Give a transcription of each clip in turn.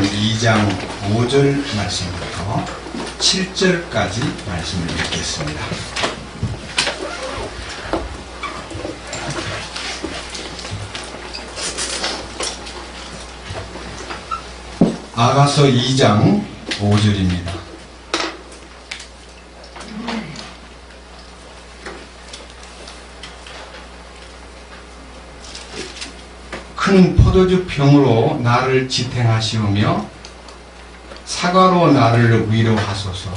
2장 5절 말씀부터 7절까지 말씀을 읽겠습니다. 아가서 2장 5절입니다. 큰 포도주 병으로 나를 지탱하시오며 사과로 나를 위로하소서.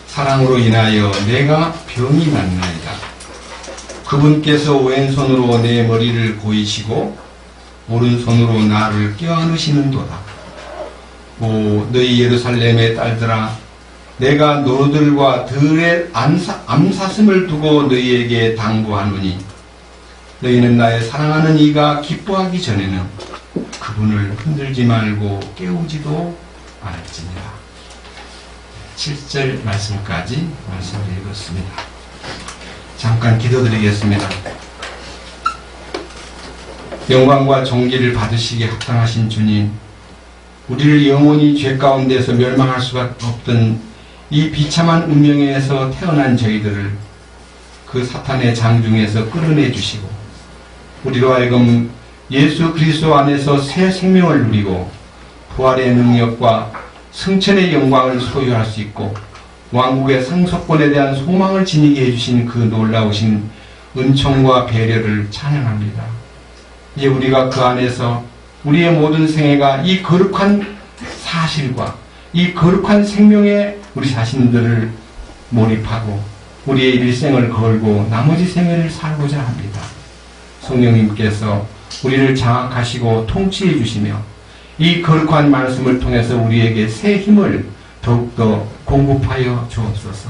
사랑으로 인하여 내가 병이 났나이다. 그분께서 왼손으로 내 머리를 고이시고 오른손으로 나를 껴안으시는도다. 오 너희 예루살렘의 딸들아, 내가 너들과 들의 암사슴을 두고 너희에게 당부하노니 너희는 나의 사랑하는 이가 기뻐하기 전에는 그분을 흔들지 말고 깨우지도 말지니라. 7절 말씀까지 말씀을 읽었습니다. 잠깐 기도드리겠습니다. 영광과 존귀를 받으시기에 합당하신 주님, 우리를 영원히 죄 가운데서 멸망할 수밖에 없던 이 비참한 운명에서 태어난 저희들을 그 사탄의 장중에서 끌어내 주시고 우리로 하여금 예수 그리스도 안에서 새 생명을 누리고 부활의 능력과 승천의 영광을 소유할 수 있고 왕국의 상속권에 대한 소망을 지니게 해주신 그 놀라우신 은총과 배려를 찬양합니다. 이제 우리가 그 안에서 우리의 모든 생애가 이 거룩한 사실과 이 거룩한 생명에 우리 자신들을 몰입하고 우리의 일생을 걸고 나머지 생애를 살고자 합니다. 성령님께서 우리를 장악하시고 통치해 주시며 이 거룩한 말씀을 통해서 우리에게 새 힘을 더욱더 공급하여 주옵소서.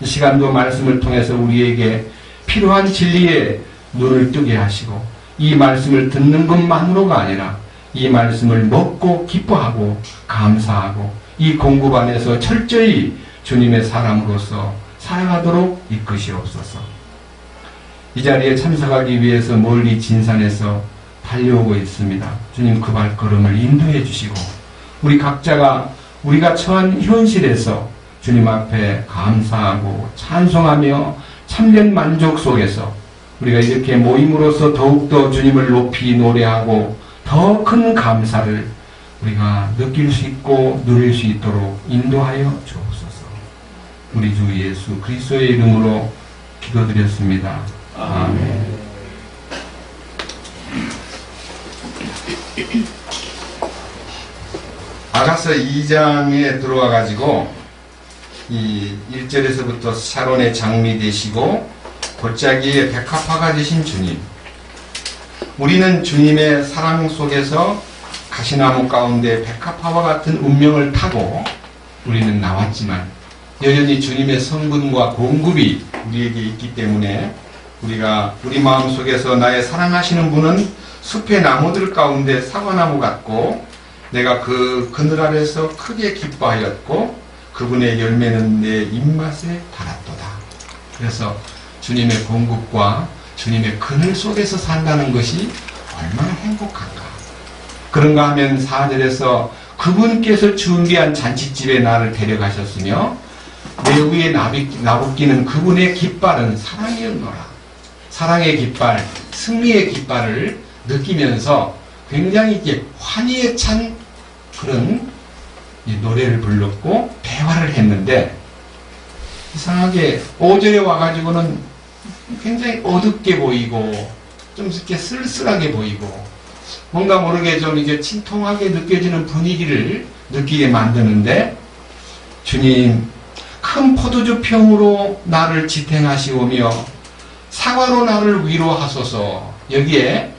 이 시간도 말씀을 통해서 우리에게 필요한 진리에 눈을 뜨게 하시고 이 말씀을 듣는 것만으로가 아니라 이 말씀을 먹고 기뻐하고 감사하고 이 공급 안에서 철저히 주님의 사람으로서 살아가도록 이끄시옵소서. 이 자리에 참석하기 위해서 멀리 진산에서 달려오고 있습니다. 주님 그 발걸음을 인도해 주시고 우리 각자가 우리가 처한 현실에서 주님 앞에 감사하고 찬송하며 참된 만족 속에서 우리가 이렇게 모임으로써 더욱더 주님을 높이 노래하고 더 큰 감사를 우리가 느낄 수 있고 누릴 수 있도록 인도하여 주옵소서. 우리 주 예수 그리스도의 이름으로 기도드렸습니다. 아멘. 아가서 2장에 들어와 가지고 이 1절에서부터 샤론의 장미 되시고 골짜기의 백합화가 되신 주님, 우리는 주님의 사랑 속에서 가시나무 가운데 백합화와 같은 운명을 타고 우리는 나왔지만 여전히 주님의 성분과 공급이 우리에게 있기 때문에 우리가 우리 마음속에서 나의 사랑하시는 분은 숲의 나무들 가운데 사과나무 같고 내가 그 그늘 아래서 크게 기뻐하였고 그분의 열매는 내 입맛에 달았도다. 그래서 주님의 공급과 주님의 그늘 속에서 산다는 것이 얼마나 행복한가. 그런가 하면 4절에서 그분께서 준비한 잔치집에 나를 데려가셨으며 내 위에 나붙기는 그분의 깃발은 사랑이었노라. 사랑의 깃발, 승리의 깃발을 느끼면서 굉장히 이제 환희에 찬 그런 노래를 불렀고 대화를 했는데 이상하게 5절에 와가지고는 굉장히 어둡게 보이고 좀 이렇게 쓸쓸하게 보이고 뭔가 모르게 좀 이제 침통하게 느껴지는 분위기를 느끼게 만드는데 주님 큰 포도주 병으로 나를 지탱하시오며 사과로 나를 위로하소서. 여기에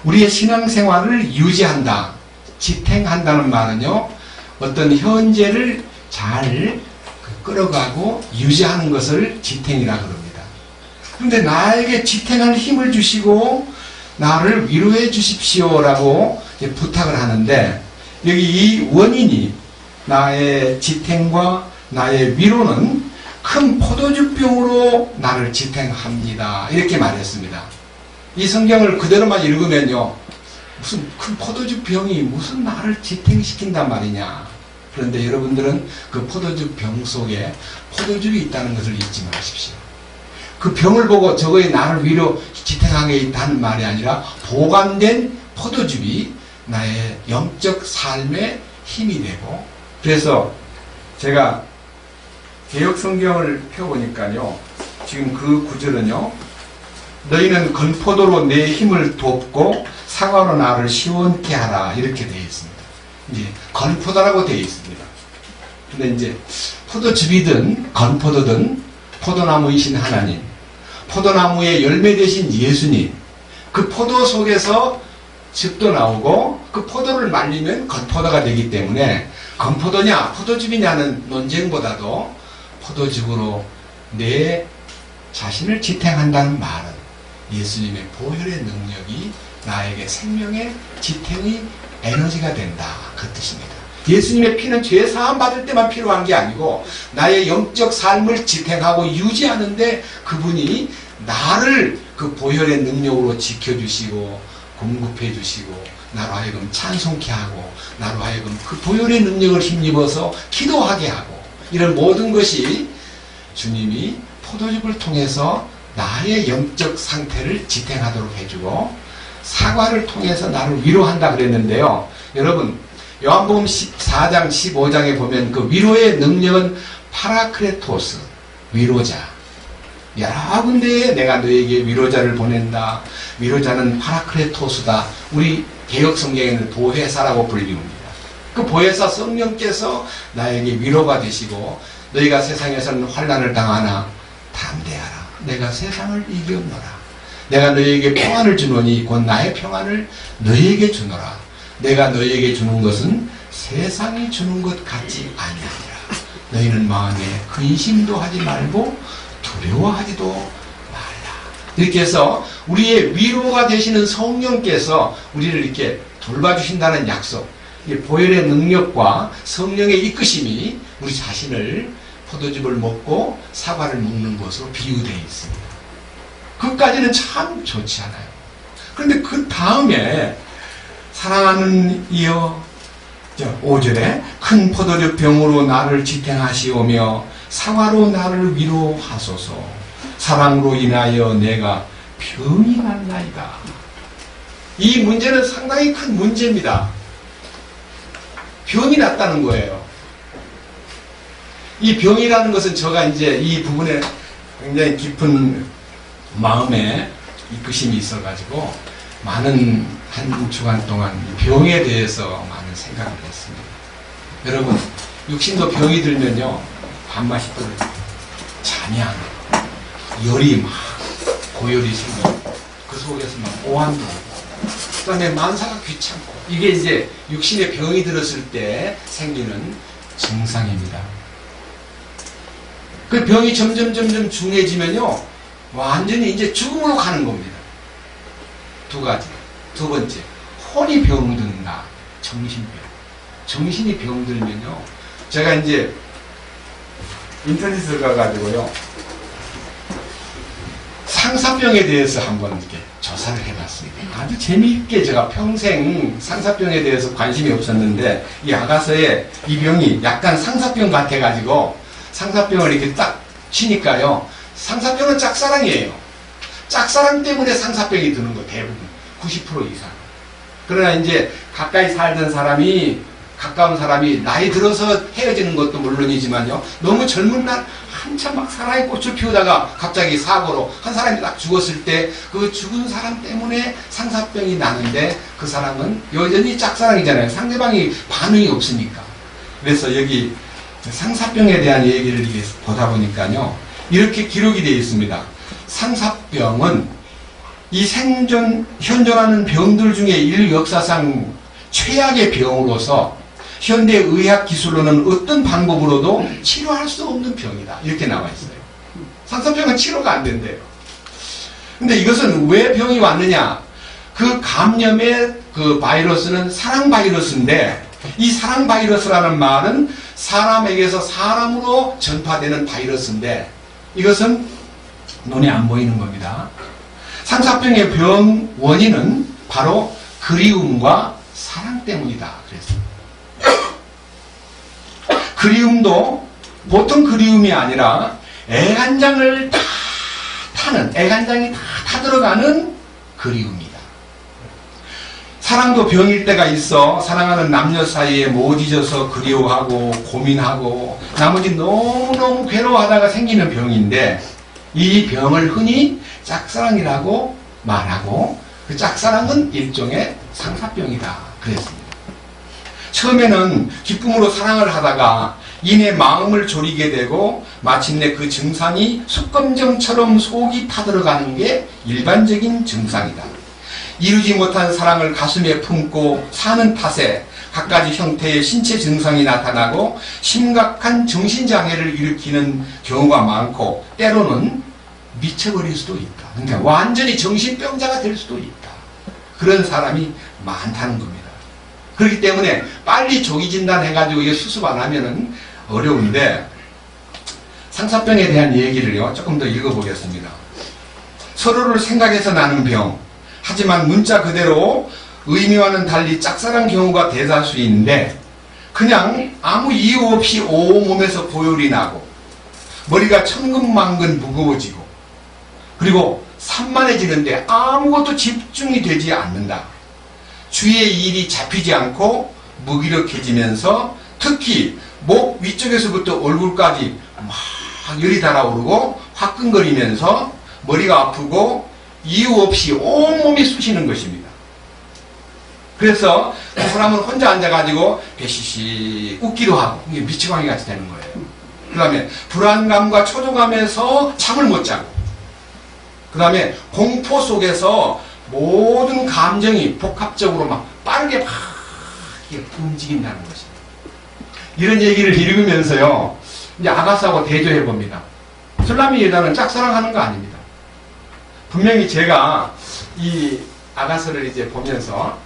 우리의 신앙생활을 유지한다, 지탱한다는 말은요 어떤 현재를 잘 끌어가고 유지하는 것을 지탱이라 그럽니다. 그런데 나에게 지탱할 힘을 주시고 나를 위로해 주십시오라고 부탁을 하는데 여기 이 원인이 나의 지탱과 나의 위로는 큰 포도주병으로 나를 지탱합니다. 이렇게 말했습니다. 이 성경을 그대로만 읽으면요 무슨 큰 포도주 병이 무슨 나를 지탱시킨단 말이냐. 그런데 여러분들은 그 포도주 병 속에 포도즙이 있다는 것을 잊지 마십시오. 그 병을 보고 저거에 나를 위로 지탱하게 있다는 말이 아니라 보관된 포도즙이 나의 영적 삶의 힘이 되고, 그래서 제가 개역 성경을 펴보니까요, 지금 그 구절은요, 너희는 건포도로 내 힘을 돕고 사과로 나를 시원케 하라, 이렇게 되어 있습니다. 이제 건포도라고 되어 있습니다. 근데 이제 포도즙이든 건포도든 포도나무이신 하나님, 포도나무의 열매 되신 예수님, 그 포도 속에서 즙도 나오고 그 포도를 말리면 건포도가 되기 때문에 건포도냐 포도즙이냐는 논쟁보다도 포도즙으로 내 자신을 지탱한다는 말은 예수님의 보혈의 능력이 나에게 생명의 지탱의 에너지가 된다, 그 뜻입니다. 예수님의 피는 죄 사함 받을 때만 필요한 게 아니고 나의 영적 삶을 지탱하고 유지하는데 그분이 나를 그 보혈의 능력으로 지켜주시고 공급해 주시고 나로 하여금 찬송케 하고 나로 하여금 그 보혈의 능력을 힘입어서 기도하게 하고, 이런 모든 것이 주님이 포도즙을 통해서 나의 영적 상태를 지탱하도록 해주고 사과를 통해서 나를 위로한다 그랬는데요. 여러분, 요한복음 14장 15장에 보면 그 위로의 능력은 파라크레토스, 위로자. 여러 군데에 내가 너에게 위로자를 보낸다. 위로자는 파라크레토스다. 우리 개역 성경에는 보혜사라고 불립니다. 그 보혜사 성령께서 나에게 위로가 되시고 너희가 세상에서는 환난을 당하나 담대하라. 내가 세상을 이겼노라. 내가 너희에게 평안을 주노니 곧 나의 평안을 너희에게 주노라. 내가 너희에게 주는 것은 세상이 주는 것 같지 아니하니라. 너희는 마음에 근심도 하지 말고 두려워하지도 말라. 이렇게 해서 우리의 위로가 되시는 성령께서 우리를 이렇게 돌봐주신다는 약속, 보혈의 능력과 성령의 이끄심이 우리 자신을 포도즙을 먹고 사과를 먹는 것으로 비유되어 있습니다. 그까지는 참 좋지 않아요. 그런데 그 다음에 사랑하는 이여, 5절에 큰 포도즙 병으로 나를 지탱하시오며 사과로 나를 위로하소서. 사랑으로 인하여 내가 병이 났나이다. 이 문제는 상당히 큰 문제입니다. 병이 났다는 거예요. 이 병이라는 것은 제가 이제 이 부분에 굉장히 깊은 마음에 이끄심이 있어가지고 많은 한 주간 동안 병에 대해서 많은 생각을 했습니다. 여러분, 육신도 병이 들면요, 밥맛이 떨어져요. 잠이 안 와요. 열이 막 고열이 생기고 그 속에서 막 오한도 오고 그 다음에 만사가 귀찮고, 이게 이제 육신의 병이 들었을 때 생기는 증상입니다. 그 병이 점점 중해지면요, 완전히 이제 죽음으로 가는 겁니다. 두 가지. 두 번째, 혼이 병든다. 정신병. 정신이 병들면요, 제가 이제 인터넷에 가가지고요, 상사병에 대해서 한번 이렇게 조사를 해봤습니다. 아주 재미있게 제가 평생 상사병에 대해서 관심이 없었는데 이 아가서에 이 병이 약간 상사병 같아가지고 상사병을 이렇게 딱 치니까요, 상사병은 짝사랑이에요. 짝사랑 때문에 상사병이 드는 거 대부분 90% 이상. 그러나 이제 가까이 살던 사람이, 가까운 사람이 나이 들어서 헤어지는 것도 물론이지만요, 너무 젊은 날 한참 막 사랑의 꽃을 피우다가 갑자기 사고로 한 사람이 딱 죽었을 때 그 죽은 사람 때문에 상사병이 나는데 그 사람은 여전히 짝사랑이잖아요. 상대방이 반응이 없으니까. 그래서 여기 상사병에 대한 얘기를 보다 보니까요, 이렇게 기록이 되어 있습니다. 상사병은 이 현존하는 병들 중에 인류 역사상 최악의 병으로서 현대 의학 기술로는 어떤 방법으로도 치료할 수 없는 병이다. 이렇게 나와 있어요. 상사병은 치료가 안 된대요. 근데 이것은 왜 병이 왔느냐? 그 감염의 그 바이러스는 사랑 바이러스인데, 이 사랑 바이러스라는 말은 사람에게서 사람으로 전파되는 바이러스인데, 이것은 눈에 안 보이는 겁니다. 상사병의 병 원인은 바로 그리움과 사랑 때문이다. 그랬습니다. 그리움도 보통 그리움이 아니라 애간장을 다 타는, 애간장이 다 타들어가는 그리움이다. 사랑도 병일 때가 있어. 사랑하는 남녀 사이에 못 잊어서 그리워하고 고민하고 나머지 너무너무 괴로워하다가 생기는 병인데, 이 병을 흔히 짝사랑이라고 말하고, 그 짝사랑은 일종의 상사병이다. 그랬습니다. 처음에는 기쁨으로 사랑을 하다가 이내 마음을 졸이게 되고 마침내 그 증상이 숙검정처럼 속이 타들어가는 게 일반적인 증상이다. 이루지 못한 사랑을 가슴에 품고 사는 탓에 갖가지 형태의 신체 증상이 나타나고 심각한 정신장애를 일으키는 경우가 많고, 때로는 미쳐버릴 수도 있다. 그러니까 완전히 정신병자가 될 수도 있다. 그런 사람이 많다는 겁니다. 그렇기 때문에 빨리 조기 진단해가지고 이게 수습 안 하면은 어려운데, 상사병에 대한 얘기를요 조금 더 읽어보겠습니다. 서로를 생각해서 나는 병, 하지만 문자 그대로 의미와는 달리 짝사랑 경우가 대다수인데, 그냥 아무 이유 없이 온몸에서 고열이 나고 머리가 천근만근 무거워지고 그리고 산만해지는데 아무것도 집중이 되지 않는다. 주위의 일이 잡히지 않고 무기력해지면서 특히 목 위쪽에서부터 얼굴까지 막 열이 달아오르고 화끈거리면서 머리가 아프고 이유 없이 온몸이 쑤시는 것입니다. 그래서 그 사람은 혼자 앉아가지고 배시시 웃기도 하고, 이게 미치광이 같이 되는 거예요. 그 다음에 불안감과 초조감에서 잠을 못 자고, 그 다음에 공포 속에서 모든 감정이 복합적으로 막 빠르게 막 움직인다는 것입니다. 이런 얘기를 읽으면서요, 이제 아가사하고 대조해 봅니다. 술라미 여자는 짝사랑하는 거 아닙니다. 분명히 제가 이 아가서를 이제 보면서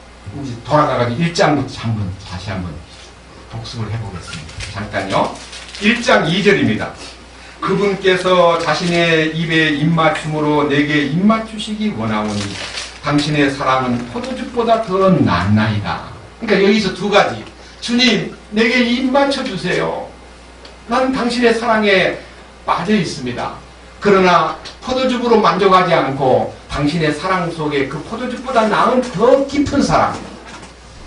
이제 돌아가가지고 1장부터 다시 한번 복습을 해보겠습니다. 잠깐요. 1장 2절입니다. 그분께서 자신의 입에 입맞춤으로 내게 입맞추시기 원하오니 당신의 사랑은 포도주보다 더 낫나이다. 그러니까 여기서 두 가지. 주님, 내게 입맞춰 주세요. 나는 당신의 사랑에 빠져 있습니다. 그러나 포도즙으로 만족하지 않고 당신의 사랑 속에 그 포도즙보다 나은 더 깊은 사랑,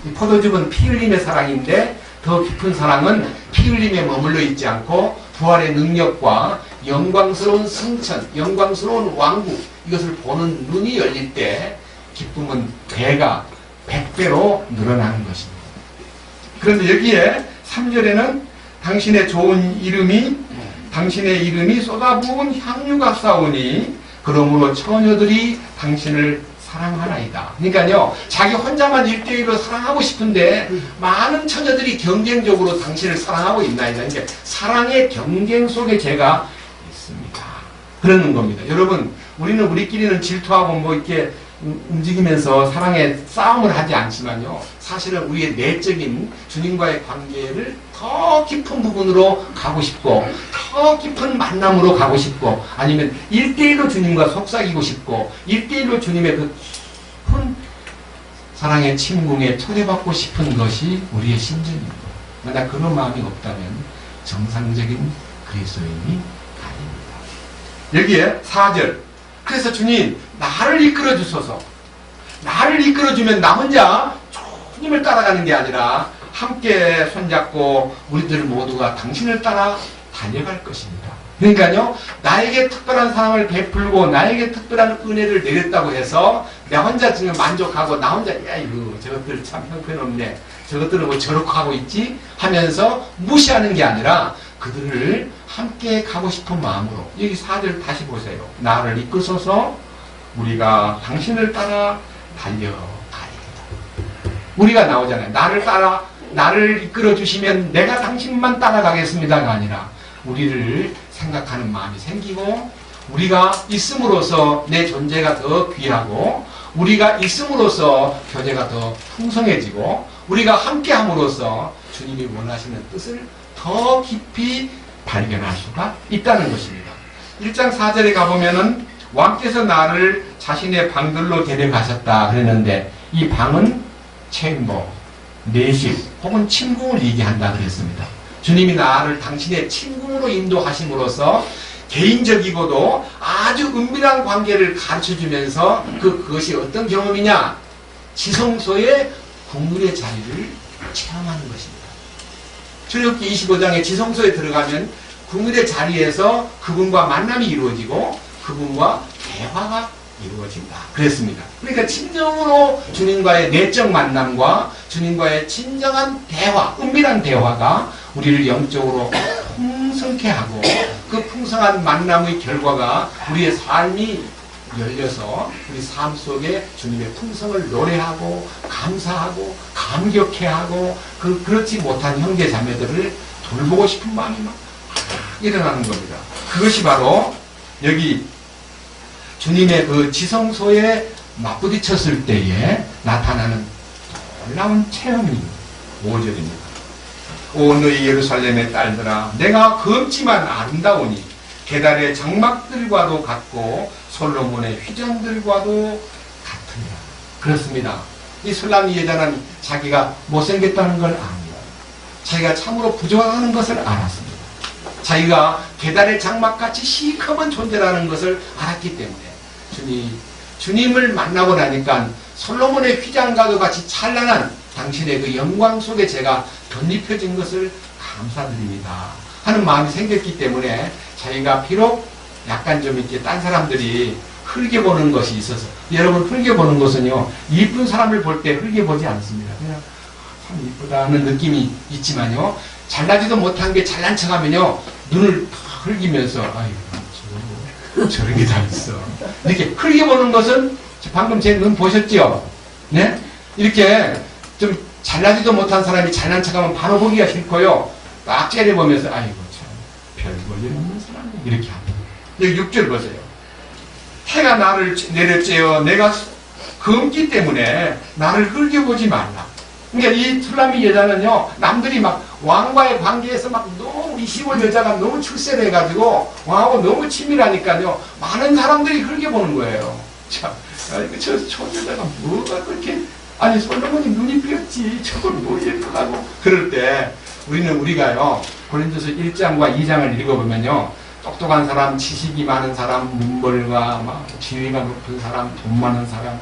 이 포도즙은 피 흘림의 사랑인데 더 깊은 사랑은 피 흘림에 머물러 있지 않고 부활의 능력과 영광스러운 승천, 영광스러운 왕국, 이것을 보는 눈이 열릴 때 기쁨은 배가 100배로 늘어나는 것입니다. 그런데 여기에 3절에는 당신의 좋은 이름이, 당신의 이름이 쏟아부은 향유가 싸우니 그러므로 처녀들이 당신을 사랑하나이다. 그러니까요, 자기 혼자만 1대1로 사랑하고 싶은데 많은 처녀들이 경쟁적으로 당신을 사랑하고 있나이다. 그러니까 사랑의 경쟁 속에 제가 있습니다. 그러는 겁니다. 여러분, 우리는 우리끼리는 질투하고 뭐 이렇게 움직이면서 사랑의 싸움을 하지 않지만요, 사실은 우리의 내적인 주님과의 관계를 더 깊은 부분으로 가고 싶고, 더 깊은 만남으로 가고 싶고, 아니면 1대1로 주님과 속삭이고 싶고, 1대1로 주님의 그 깊은 사랑의 침공에 초대받고 싶은 것이 우리의 심정입니다. 만약 그런 마음이 없다면 정상적인 그리스도인이 아닙니다. 여기에 4절, 그래서 주님, 나를 이끌어 주소서. 나를 이끌어 주면 나 혼자 주님을 따라가는 게 아니라 함께 손잡고 우리들 모두가 당신을 따라 달려갈 것입니다. 그러니까요, 나에게 특별한 사랑을 베풀고 나에게 특별한 은혜를 내렸다고 해서 나 혼자 지금 만족하고 나 혼자 야 이거 저것들 참 형편없네, 저것들은 뭐 저렇게 하고 있지 하면서 무시하는 게 아니라 그들을 함께 가고 싶은 마음으로, 여기 4절 다시 보세요. 나를 이끄소서 우리가 당신을 따라 달려가리이다. 우리가 나오잖아요. 나를 따라, 나를 이끌어 주시면 내가 당신만 따라가겠습니다가 아니라 우리를 생각하는 마음이 생기고, 우리가 있음으로써 내 존재가 더 귀하고, 우리가 있음으로써 교제가 더 풍성해지고, 우리가 함께함으로써 주님이 원하시는 뜻을 더 깊이 발견할 수가 있다는 것입니다. 1장 4절에 가보면은 왕께서 나를 자신의 방들로 데려가셨다 그랬는데, 이 방은 체인버, 내실 혹은 침궁을 얘기한다 그랬습니다. 주님이 나를 당신의 침궁으로 인도하심으로써 개인적이고도 아주 은밀한 관계를 가르쳐주면서 그것이 어떤 경험이냐? 지성소의 국물의 자리를 체험하는 것입니다. 출애굽기 25장의 지성소에 들어가면 국물의 자리에서 그분과 만남이 이루어지고 그분과 대화가 이루어진다 그랬습니다. 그러니까 진정으로 주님과의 내적 만남과 주님과의 진정한 대화, 은밀한 대화가 우리를 영적으로 풍성케 하고 그 풍성한 만남의 결과가 우리의 삶이 열려서 우리 삶 속에 주님의 풍성을 노래하고 감사하고 감격해하고 그렇지 못한 형제 자매들을 돌보고 싶은 마음이 막 일어나는 겁니다. 그것이 바로 여기 주님의 그 지성소에 맞부딪혔을 때에 나타나는 놀라운 체험이 5절입니다. 오 너희 예루살렘의 딸들아 내가 검지만 아름다우니 계달의 장막들과도 같고 솔로몬의 휘장들과도 같으니라. 그렇습니다. 이 술람이 여자는 자기가 못생겼다는 걸 압니다. 자기가 참으로 부족하는 것을 알았습니다. 자기가 계달의 장막같이 시커먼 존재라는 것을 알았기 때문에 주님을 만나고 나니까 솔로몬의 휘장과도 같이 찬란한 당신의 그 영광 속에 제가 덧입혀진 것을 감사드립니다 하는 마음이 생겼기 때문에 자기가 비록 약간 좀 이렇게 딴 사람들이 흘게 보는 것이 있어서 여러분 흘게 보는 것은요 이쁜 사람을 볼 때 흘게 보지 않습니다. 그냥 참 이쁘다는 느낌이 있지만요 잘나지도 못한 게 잘난 척하면요 눈을 흘기면서 아이고 저런 게 다 있어 이렇게 흘게 보는 것은 방금 제 눈 보셨죠? 네? 이렇게 좀 잘나지도 못한 사람이 잘난 척하면 바로 보기가 싫고요 딱 째려보면서 아이고 참 별 볼일 없는 사람이 이렇게 합니다. 여기 6절 보세요. 해가 나를 내려쬐어 내가 검기 때문에 나를 흘겨보지 말라. 그러니까 이 술람이 여자는요 남들이 막 왕과의 관계에서 막 너무 이 시골 여자가 너무 출세해가지고 왕하고 너무 친밀하니까요 많은 사람들이 흘겨보는 거예요. 참 저 여자가 뭐가 그렇게 아니 솔로몬이 눈이 삐었지 저걸 뭐 예쁘다고 그럴 때 우리가요 고린도서 1장과 2장을 읽어보면요 똑똑한 사람, 지식이 많은 사람, 문벌과 막 지위가 높은 사람, 돈 많은 사람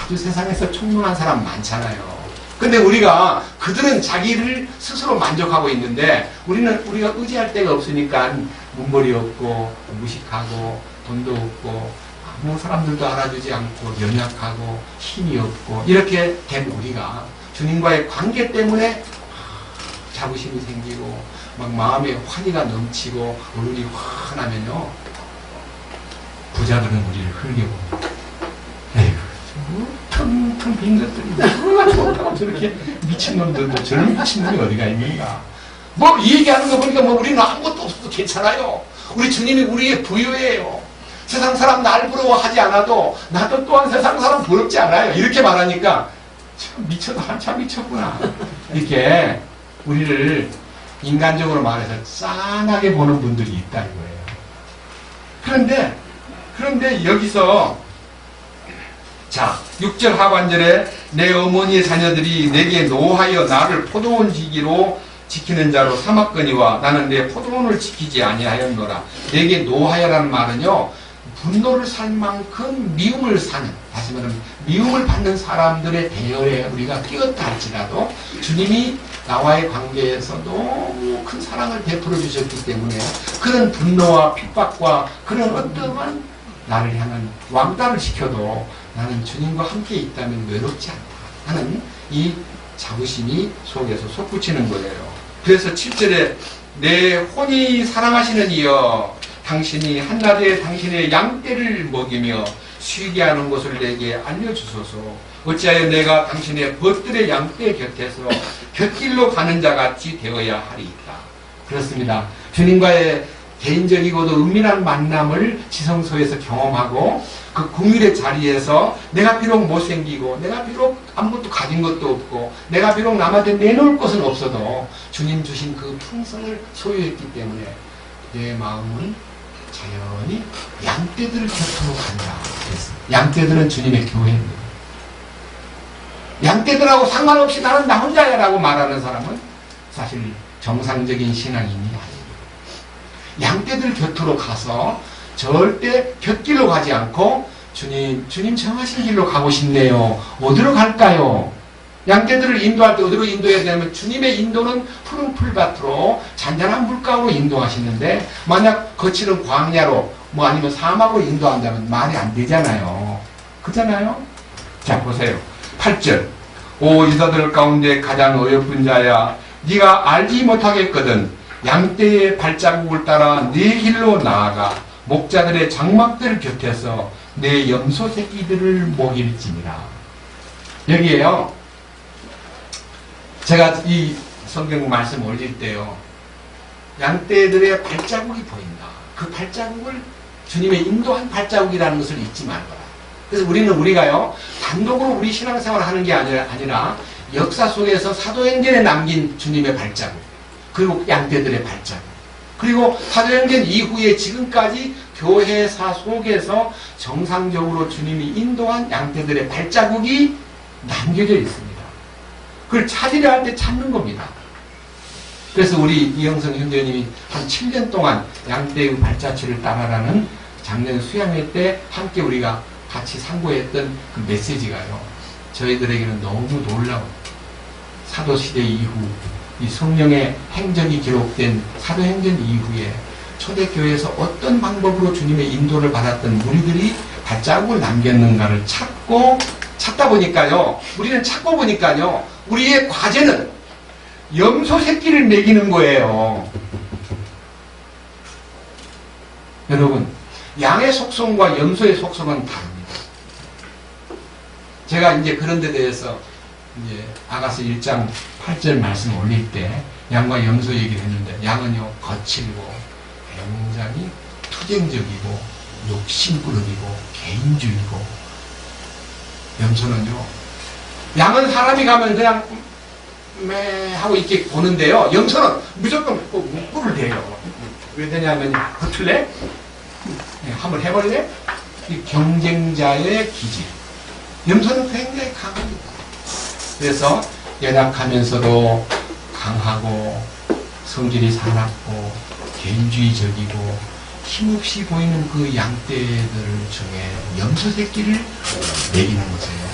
아주 세상에서 총명한 사람 많잖아요. 근데 우리가 그들은 자기를 스스로 만족하고 있는데 우리가 의지할 데가 없으니까 문벌이 없고 무식하고 돈도 없고 아무 사람들도 알아주지 않고 연약하고 힘이 없고 이렇게 된 우리가 주님과의 관계 때문에 자부심이 생기고 막 마음에 환희가 넘치고 얼굴이 환하면요 부자들은 우리를 흘겨봅니다. 에휴 텅텅 빈 것들이 뭐가 좋다고 저렇게 미친놈들도 저런 미친놈이 어디가 있는가. 뭐 이 얘기하는 거 보니까 뭐 우리는 아무것도 없어도 괜찮아요. 우리 주님이 우리의 부유예요. 세상 사람 날 부러워하지 않아도 나도 또한 세상 사람 부럽지 않아요. 이렇게 말하니까 참 미쳐도 한참 미쳤구나. 이렇게 우리를 인간적으로 말해서 짠하게 보는 분들이 있다 이거예요. 그런데 여기서 자 6절 하반절에 내 어머니의 자녀들이 내게 노하여 나를 포도원 지기로 지키는 자로 삼았거니와 나는 내 포도원을 지키지 아니하였노라. 내게 노하여라는 말은요 분노를 살 만큼 미움을 사는, 다시 말하면 미움을 받는 사람들의 대여에 우리가 끼었다 할지라도 주님이 나와의 관계에서 너무 큰 사랑을 베풀어 주셨기 때문에 그런 분노와 핍박과 그런 어떠한 나를 향한 왕따를 시켜도 나는 주님과 함께 있다면 외롭지 않다 하는 이 자부심이 속에서 솟구치는 거예요. 그래서 7절에 내 혼이 사랑하시는 이여 당신이 한낮에 당신의 양떼를 먹이며 쉬게 하는 것을 내게 알려주소서. 어찌하여 내가 당신의 벗들의 양떼 곁에서 곁길로 가는 자 같이 되어야 하리이까. 그렇습니다. 주님과의 개인적이고도 은밀한 만남을 지성소에서 경험하고 그 국률의 자리에서 내가 비록 못생기고 내가 비록 아무것도 가진 것도 없고 내가 비록 남한테 내놓을 것은 없어도 주님 주신 그 풍성을 소유했기 때문에 내 마음은 자연히 양떼들 곁으로 간다. 양떼들은 주님의 교회입니다. 양떼들하고 상관없이 나는 나 혼자야 라고 말하는 사람은 사실 정상적인 신앙인이 아닙니다. 양떼들 곁으로 가서 절대 곁길로 가지 않고 주님 정하신 길로 가고 싶네요. 어디로 갈까요? 양떼들을 인도할 때 어디로 인도해야 되냐면 주님의 인도는 푸른 풀밭으로 잔잔한 물가로 인도하시는데 만약 거칠은 광야로 뭐 아니면 사막으로 인도한다면 말이 안 되잖아요. 그렇잖아요? 자 보세요. 8절 오 이사들 가운데 가장 어여쁜 자야 네가 알지 못하겠거든 양떼의 발자국을 따라 네 길로 나아가 목자들의 장막들 곁에서 내 염소 새끼들을 먹일지니라. 여기에요. 제가 이 성경 말씀 올릴 때요. 양떼들의 발자국이 보인다. 그 발자국을 주님의 인도한 발자국이라는 것을 잊지 말거라. 그래서 우리가요. 단독으로 우리 신앙생활을 하는 게 아니라 역사 속에서 사도행전에 남긴 주님의 발자국 그리고 양떼들의 발자국 그리고 사도행전 이후에 지금까지 교회사 속에서 정상적으로 주님이 인도한 양떼들의 발자국이 남겨져 있습니다. 그걸 찾으려 할 때 찾는 겁니다. 그래서 우리 이영성 형제님이 한 7년 동안 양떼의 발자취를 따라라는 작년 수양회 때 함께 우리가 같이 상고했던 그 메시지가요. 저희들에게는 너무 놀라운 사도시대 이후 이 성령의 행적이 기록된 사도행전 이후에 초대교회에서 어떤 방법으로 주님의 인도를 받았던 무리들이 발자국을 남겼는가를 찾다 보니까요. 우리는 찾고 보니까요. 우리의 과제는 염소 새끼를 먹이는 거예요. 여러분, 양의 속성과 염소의 속성은 다릅니다. 제가 이제 그런 데 대해서 이제 아가서 1장 8절 말씀 올릴 때 양과 염소 얘기를 했는데 양은요 거칠고 굉장히 투쟁적이고 욕심꾸러기고 개인주의고 염소는요 양은 사람이 가면 그냥 매 하고 이렇게 보는데요 염소는 무조건 꼭 문구를 대요. 왜 되냐면 붙을래? 한번 해볼래? 이 경쟁자의 기질 염소는 굉장히 강합니다. 그래서 연약하면서도 강하고 성질이 사납고 개인주의적이고 힘없이 보이는 그 양떼들 중에 염소 새끼를 먹이는 거예요.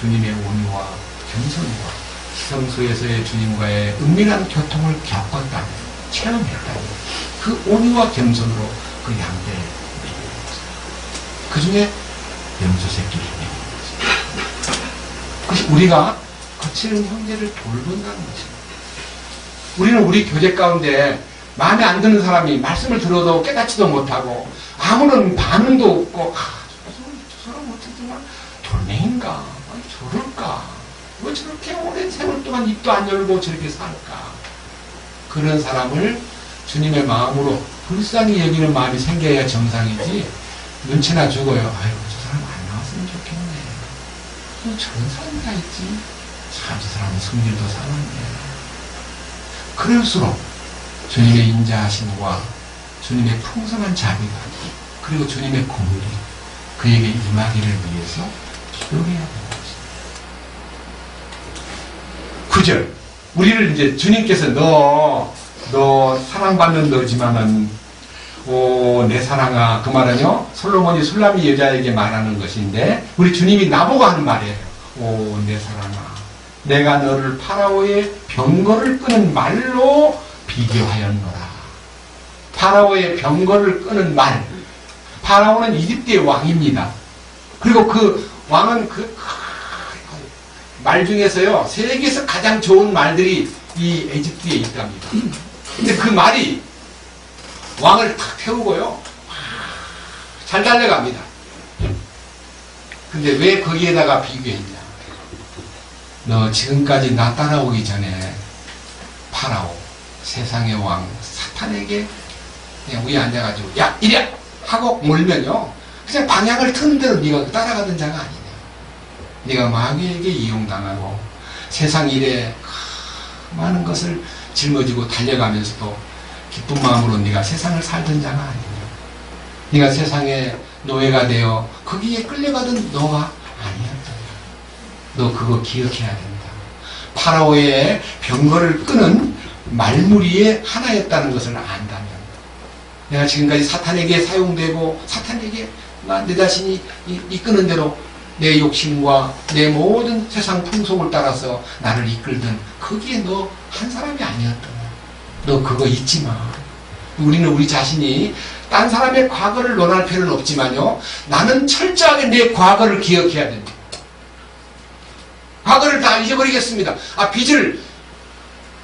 주님의 온유와 겸손과 시성소에서의 주님과의 은밀한 교통을 겪었다면 체험했다면 그 온유와 겸손으로 그 양떼를 먹이는 거죠. 그 중에 염소 새끼를 먹이는 거죠. 그것이 우리가 거치는 형제를 돌본다는 것입니다. 우리는 우리 교제 가운데 마음에 안 드는 사람이 말씀을 들어도 깨닫지도 못하고 아무런 반응도 없고 저 사람 어떻게 정말 돌멩인가 저럴까 왜 저렇게 오랜 세월 동안 입도 안 열고 저렇게 살까 그런 사람을 주님의 마음으로 불쌍히 여기는 마음이 생겨야 정상이지 눈치나 주고요 아이고 저 사람 안 나왔으면 좋겠네 저런 사람이 다 있지 참 저 사람은 성질도 상한데 그럴수록 주님의 인자하심과 주님의 풍성한 자비가 그리고 주님의 공물이 그에게 임하기를 위해서 기도해야 하는 것입니다. 9절 우리를 이제 주님께서 너 사랑받는 너지만은 내 사랑아 그 말은요 솔로몬이 술람이 여자에게 말하는 것인데 우리 주님이 나보고 하는 말이에요. 내 사랑아 내가 너를 파라오의 병거를 끄는 말로 비교하였노라. 파라오의 병거를 끄는 말. 파라오는 이집트의 왕입니다. 그리고 그 왕은 그 말 중에서요 세계에서 가장 좋은 말들이 이 에집트에 있답니다. 근데 그 말이 왕을 탁 태우고요 잘 달려갑니다. 근데 왜 거기에다가 비교했냐? 너 지금까지 나 따라오기 전에 파라오 세상의 왕 사탄에게 그냥 위에 앉아가지고 야 이리야 하고 몰면요 그냥 방향을 트는 대로 네가 따라가던 자가 아니네. 네가 마귀에게 이용당하고 세상 일에 많은 것을 짊어지고 달려가면서도 기쁜 마음으로 네가 세상을 살던 자가 아니냐. 네가 세상의 노예가 되어 거기에 끌려가던 너가 아니었다. 너 그거 기억해야 된다. 파라오의 병거를 끄는 말무리의 하나였다는 것을 안다면, 내가 지금까지 사탄에게 사용되고 사탄에게 내 자신이 이끄는 대로 내 욕심과 내 모든 세상 풍속을 따라서 나를 이끌던 거기에 너 한 사람이 아니었다. 너 그거 잊지 마. 우리는 우리 자신이 딴 사람의 과거를 논할 필요는 없지만요, 나는 철저하게 내 과거를 기억해야 됩니다. 과거를 다 잊어버리겠습니다. 빚을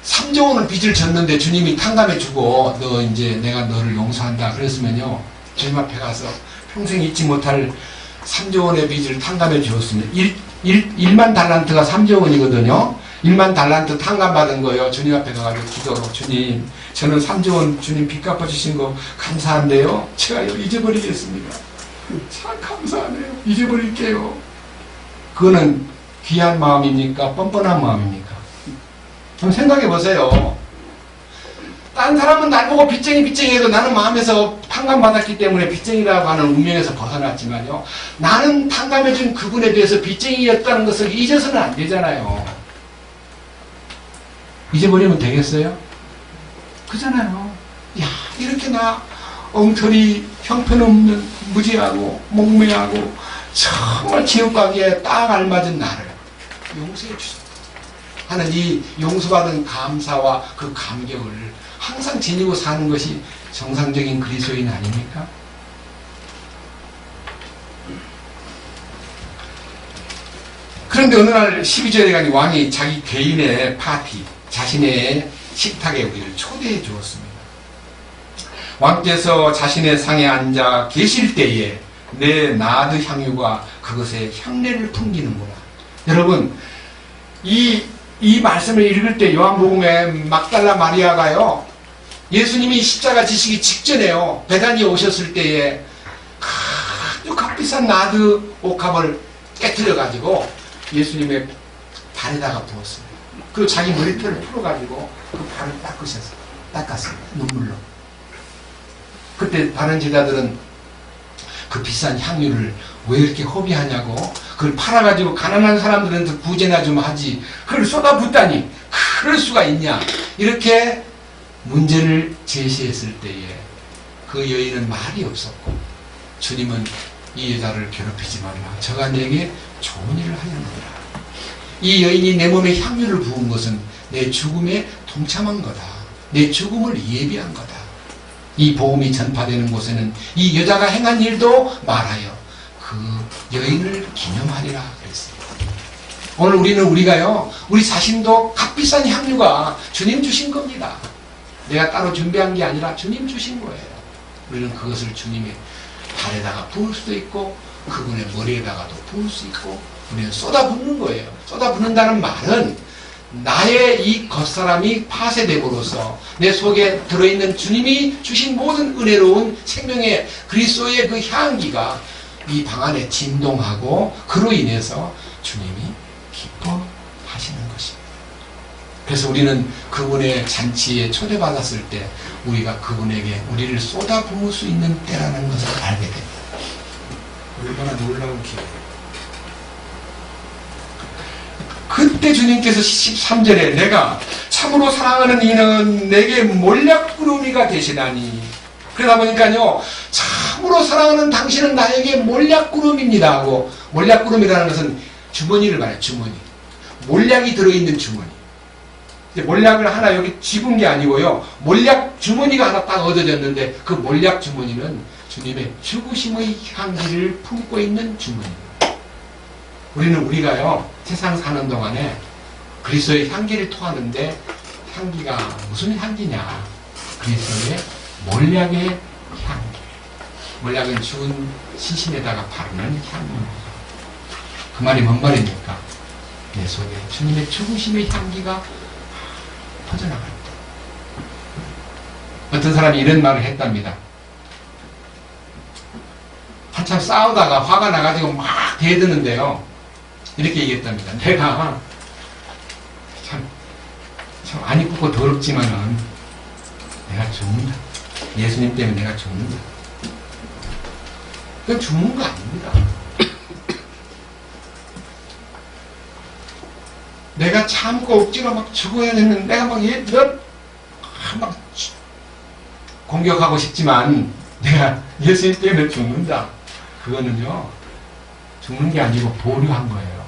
3조 원은 빚을 졌는데 주님이 탕감해주고 너 이제 내가 너를 용서한다 그랬으면요, 주님 앞에 가서 평생 잊지 못할 3조 원의 빚을 탕감해 주었습니다. 1만 달란트가 3조 원이거든요. 1만 달란트 탕감받은 거예요. 주님 앞에 가가지고 기도로, 주님, 저는 3조 원 주님 빚 갚아주신 거 감사한데요, 제가 잊어버리겠습니다. 참 감사하네요. 잊어버릴게요. 그거는 귀한 마음입니까? 뻔뻔한 마음입니까? 좀 생각해 보세요. 딴 사람은 날 보고 빚쟁이 해도 나는 마음에서 탕감받았기 때문에 빚쟁이라고 하는 운명에서 벗어났지만요, 나는 탕감해준 그분에 대해서 빚쟁이였다는 것을 잊어서는 안 되잖아요. 잊어버리면 되겠어요? 그잖아요. 야, 이렇게 나 엉터리 형편없는 무지하고 목매하고 정말 지옥 가기에 딱 알맞은 나를 용서해 주셨다 하는 이 용서받은 감사와 그 감격을 항상 지니고 사는 것이 정상적인 그리스도인 아닙니까? 그런데 어느 날 12절에 가니 왕이 자기 개인의 파티, 자신의 식탁에 우리를 초대해 주었습니다. 왕께서 자신의 상에 앉아 계실 때에 내 나드 향유가 그것에 향내를 풍기는구나. 여러분, 이 말씀을 읽을 때 요한복음에 막달라 마리아가요, 예수님이 십자가 지시기 직전에요, 베다니에 오셨을 때에 아주 값비싼 나드 옥합을 깨뜨려 가지고 예수님의 발에다가 부었습니다. 그리고 자기 머리털을 풀어가지고 그 발을 닦았습니다. 눈물로. 그때 다른 제자들은 그 비싼 향유를 왜 이렇게 허비하냐고, 그걸 팔아가지고 가난한 사람들한테 부재나 좀 하지, 그걸 쏟아붓다니 그럴 수가 있냐, 이렇게 문제를 제시했을 때에 그 여인은 말이 없었고, 주님은 이 여자를 괴롭히지 말라, 저가 내게 좋은 일을 하였느니라. 이 여인이 내 몸에 향유를 부은 것은 내 죽음에 동참한 거다. 내 죽음을 예비한 거다. 이 복음이 전파되는 곳에는 이 여자가 행한 일도 말하여 그 여인을 기념하리라 그랬습니다. 오늘 우리가요, 우리 자신도 값비싼 향유가 주님 주신 겁니다. 내가 따로 준비한 게 아니라 주님 주신 거예요. 우리는 그것을 주님의 발에다가 부을 수도 있고 그분의 머리에다가도 부을 수 있고 우리는 쏟아붓는 거예요. 쏟아붓는다는 말은 나의 이 겉사람이 파쇄됨으로써 내 속에 들어있는 주님이 주신 모든 은혜로운 생명의 그리스도의 그 향기가 이 방 안에 진동하고 그로 인해서 주님이 기뻐하시는 것입니다. 그래서 우리는 그분의 잔치에 초대받았을 때 우리가 그분에게 우리를 쏟아부을 수 있는 때라는 것을 알게 됩니다. 얼마나 놀라운 기회예요. 그때 주님께서 13절에 내가 참으로 사랑하는 이는 내게 몰약구름이가 되시나니, 그러다 보니까요, 참으로 사랑하는 당신은 나에게 몰약구름입니다 하고, 몰약구름이라는 것은 주머니를 말해요. 주머니, 몰약이 들어있는 주머니. 몰약을 하나 여기 집은 게 아니고요, 몰약 주머니가 하나 딱 얻어졌는데 그 몰약 주머니는 주님의 죽으심의 향기를 품고 있는 주머니입니다. 우리가요, 세상 사는 동안에 그리스도의 향기를 토하는데 향기가 무슨 향기냐? 그리스도의 몰약의 향기. 몰약은 죽은 시신에다가 바르는 향기입니다. 그 말이 뭔 말입니까? 내 속에 주님의 죽으심의 향기가 퍼져나갑니다. 어떤 사람이 이런 말을 했답니다. 한참 싸우다가 화가 나가지고 막 대드는데요, 이렇게 얘기했답니다. 내가 참 안 이쁘고 더럽지만은 내가 죽는다. 예수님 때문에 내가 죽는다. 그건 죽는 거 아닙니다. 내가 참고 억지로 막 죽어야 되는, 내가 막 공격하고 싶지만 내가 예수님 때문에 죽는다. 그거는요, 죽는 게 아니고 보류한 거예요.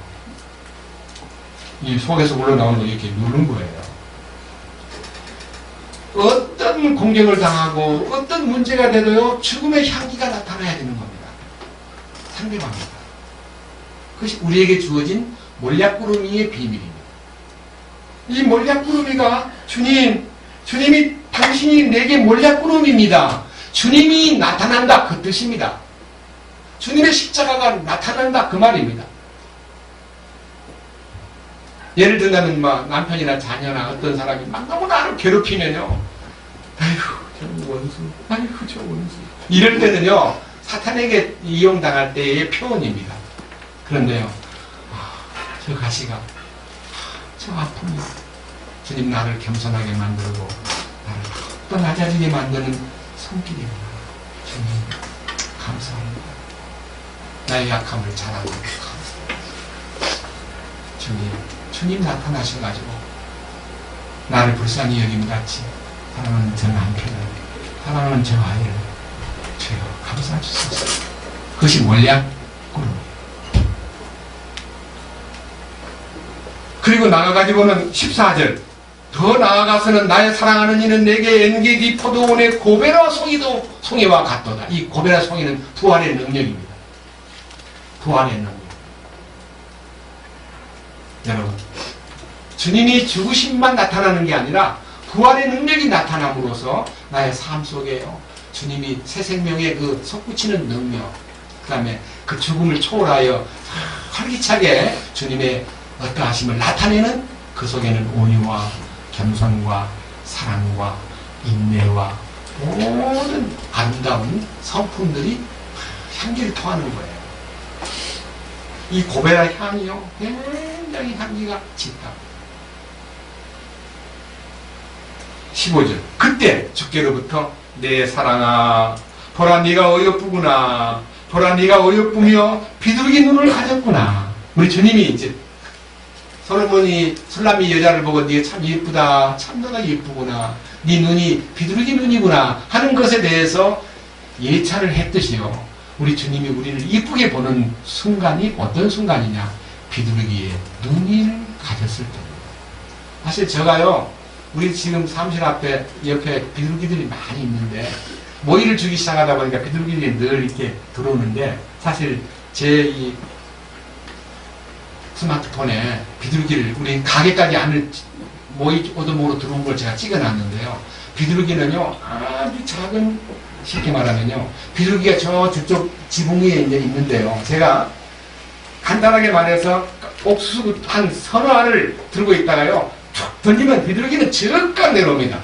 이 속에서 올라나오는 거 이렇게 누른 거예요. 어떤 공격을 당하고 어떤 문제가 돼도요, 죽음의 향기가 나타나야 되는 겁니다. 상대방입니다. 그것이 우리에게 주어진 몰약구름이의 비밀입니다. 이 몰약구름이가 주님이 당신이 내게 몰약구름입니다. 주님이 나타난다, 그 뜻입니다. 주님의 십자가가 나타난다, 그 말입니다. 예를 들면 남편이나 자녀나 어떤 사람이 막 너무 나를 괴롭히면요, 아이고 저 원수, 아이고 저 원수, 이럴 때는요 사탄에게 이용당할 때의 표현입니다. 그런데요, 저 가시가, 저 아픔이 주님 나를 겸손하게 만들고 나를 더 낮아지게 만드는 손길이구나. 주님 감사합니다. 나의 약함을 잘 알고 감사합니다. 주님 나타나셔가지고 나를 불쌍히 여김같이 사랑하는 저 남편을, 사랑하는 저 아이를 주여 감사해 주소서. 그것이 몰약구름이에요. 그리고 나아가지고는 14절, 더 나아가서는 나의 사랑하는 이는 내게 엔게디 포도원의 고베라 송이와 같도다. 이 고베라 송이는 부활의 능력입니다. 부활의 능력. 여러분, 주님이 죽으심만 나타나는 게 아니라 부활의 능력이 나타남으로써 나의 삶 속에요, 주님이 새 생명의 그 솟구치는 능력, 그 다음에 그 죽음을 초월하여 활기차게 주님의 어떠하심을 나타내는, 그 속에는 온유와 겸손과 사랑과 인내와 모든 아름다운 성품들이 향기를 토하는 거예요. 이 고베라 향이요, 굉장히 향기가 짙다. 15절, 그때 주께로부터 내 사랑아, 보라 네가 어여쁘구나, 보라 네가 어여쁘며 비둘기 눈을 가졌구나. 우리 주님이 이제 솔로몬이 술람이 여자를 보고 네가 참 예쁘다, 참 너가 예쁘구나, 네 눈이 비둘기 눈이구나 하는 것에 대해서 예찬을 했듯이요, 우리 주님이 우리를 이쁘게 보는 순간이 어떤 순간이냐, 비둘기의 눈을 가졌을 때입니다. 사실 제가요, 우리 지금 사무실 앞에 옆에 비둘기들이 많이 있는데 모이를 주기 시작하다 보니까 비둘기들이 늘 이렇게 들어오는데, 사실 제 이 스마트폰에 비둘기를, 우리 가게까지 안을 모이 오도모로 들어온 걸 제가 찍어놨는데요, 비둘기는요 아주 작은, 쉽게 말하면요 비둘기가 저쪽 지붕 위에 이제 있는데요, 제가 간단하게 말해서 옥수수 한 서너 알을 들고 있다가요 툭 던지면 비둘기는 즉각 내려옵니다.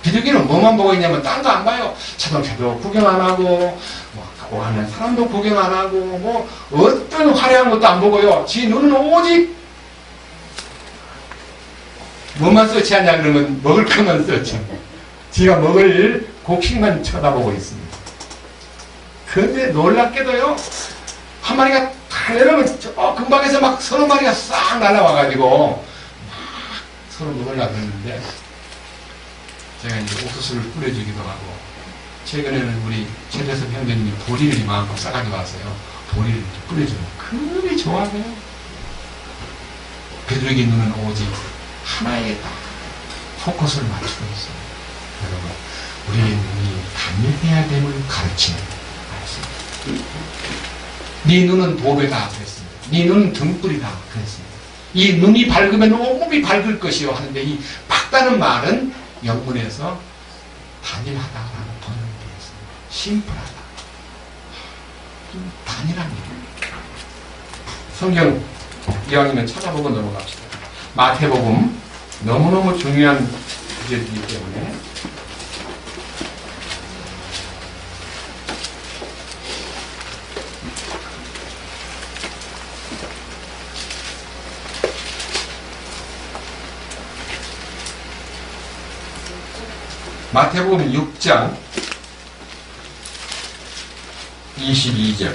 비둘기는 뭐만 보고 있냐면 딴 거 안 봐요. 자동차도 구경 안 하고, 뭐 하는 사람도 구경 안 하고, 뭐 어떤 화려한 것도 안 보고요, 지 눈은 오직 뭐만 서치하냐 그러면 먹을 것만 서치, 지가 먹을 곡식만 쳐다보고 있습니다. 그런데 놀랍게도요, 한 마리가 다 내려오면 저 근방에서 막 서너 마리가 싹 날아와가지고 막 서로 먹으려고 그러는데, 제가 이제 옥수수를 뿌려주기도 하고, 최근에는 우리 최대섭 형제님이 보리를 이만큼 싸가지고 왔어요. 보리를 이렇게 뿌려주면 그리 좋아해요. 비둘기 눈은 오직 하나에 딱 포커스를 맞추고 있어요. 여러분, 우리의 눈이 단련해야 됨을 가르치는 말씀입니다. 네 눈은 보배다 그랬습니다. 네 눈은 등불이다 그랬습니다. 이 눈이 밝으면 온몸이 밝을 것이요 하는데, 이 밝다는 말은 영문에서 단일하다라는 번역이 되었습니다. 심플하다, 단일한 일. 성경 이왕이면 찾아보고 넘어갑시다. 마태복음, 너무너무 중요한 주제이기 때문에 마태복음 6장 22절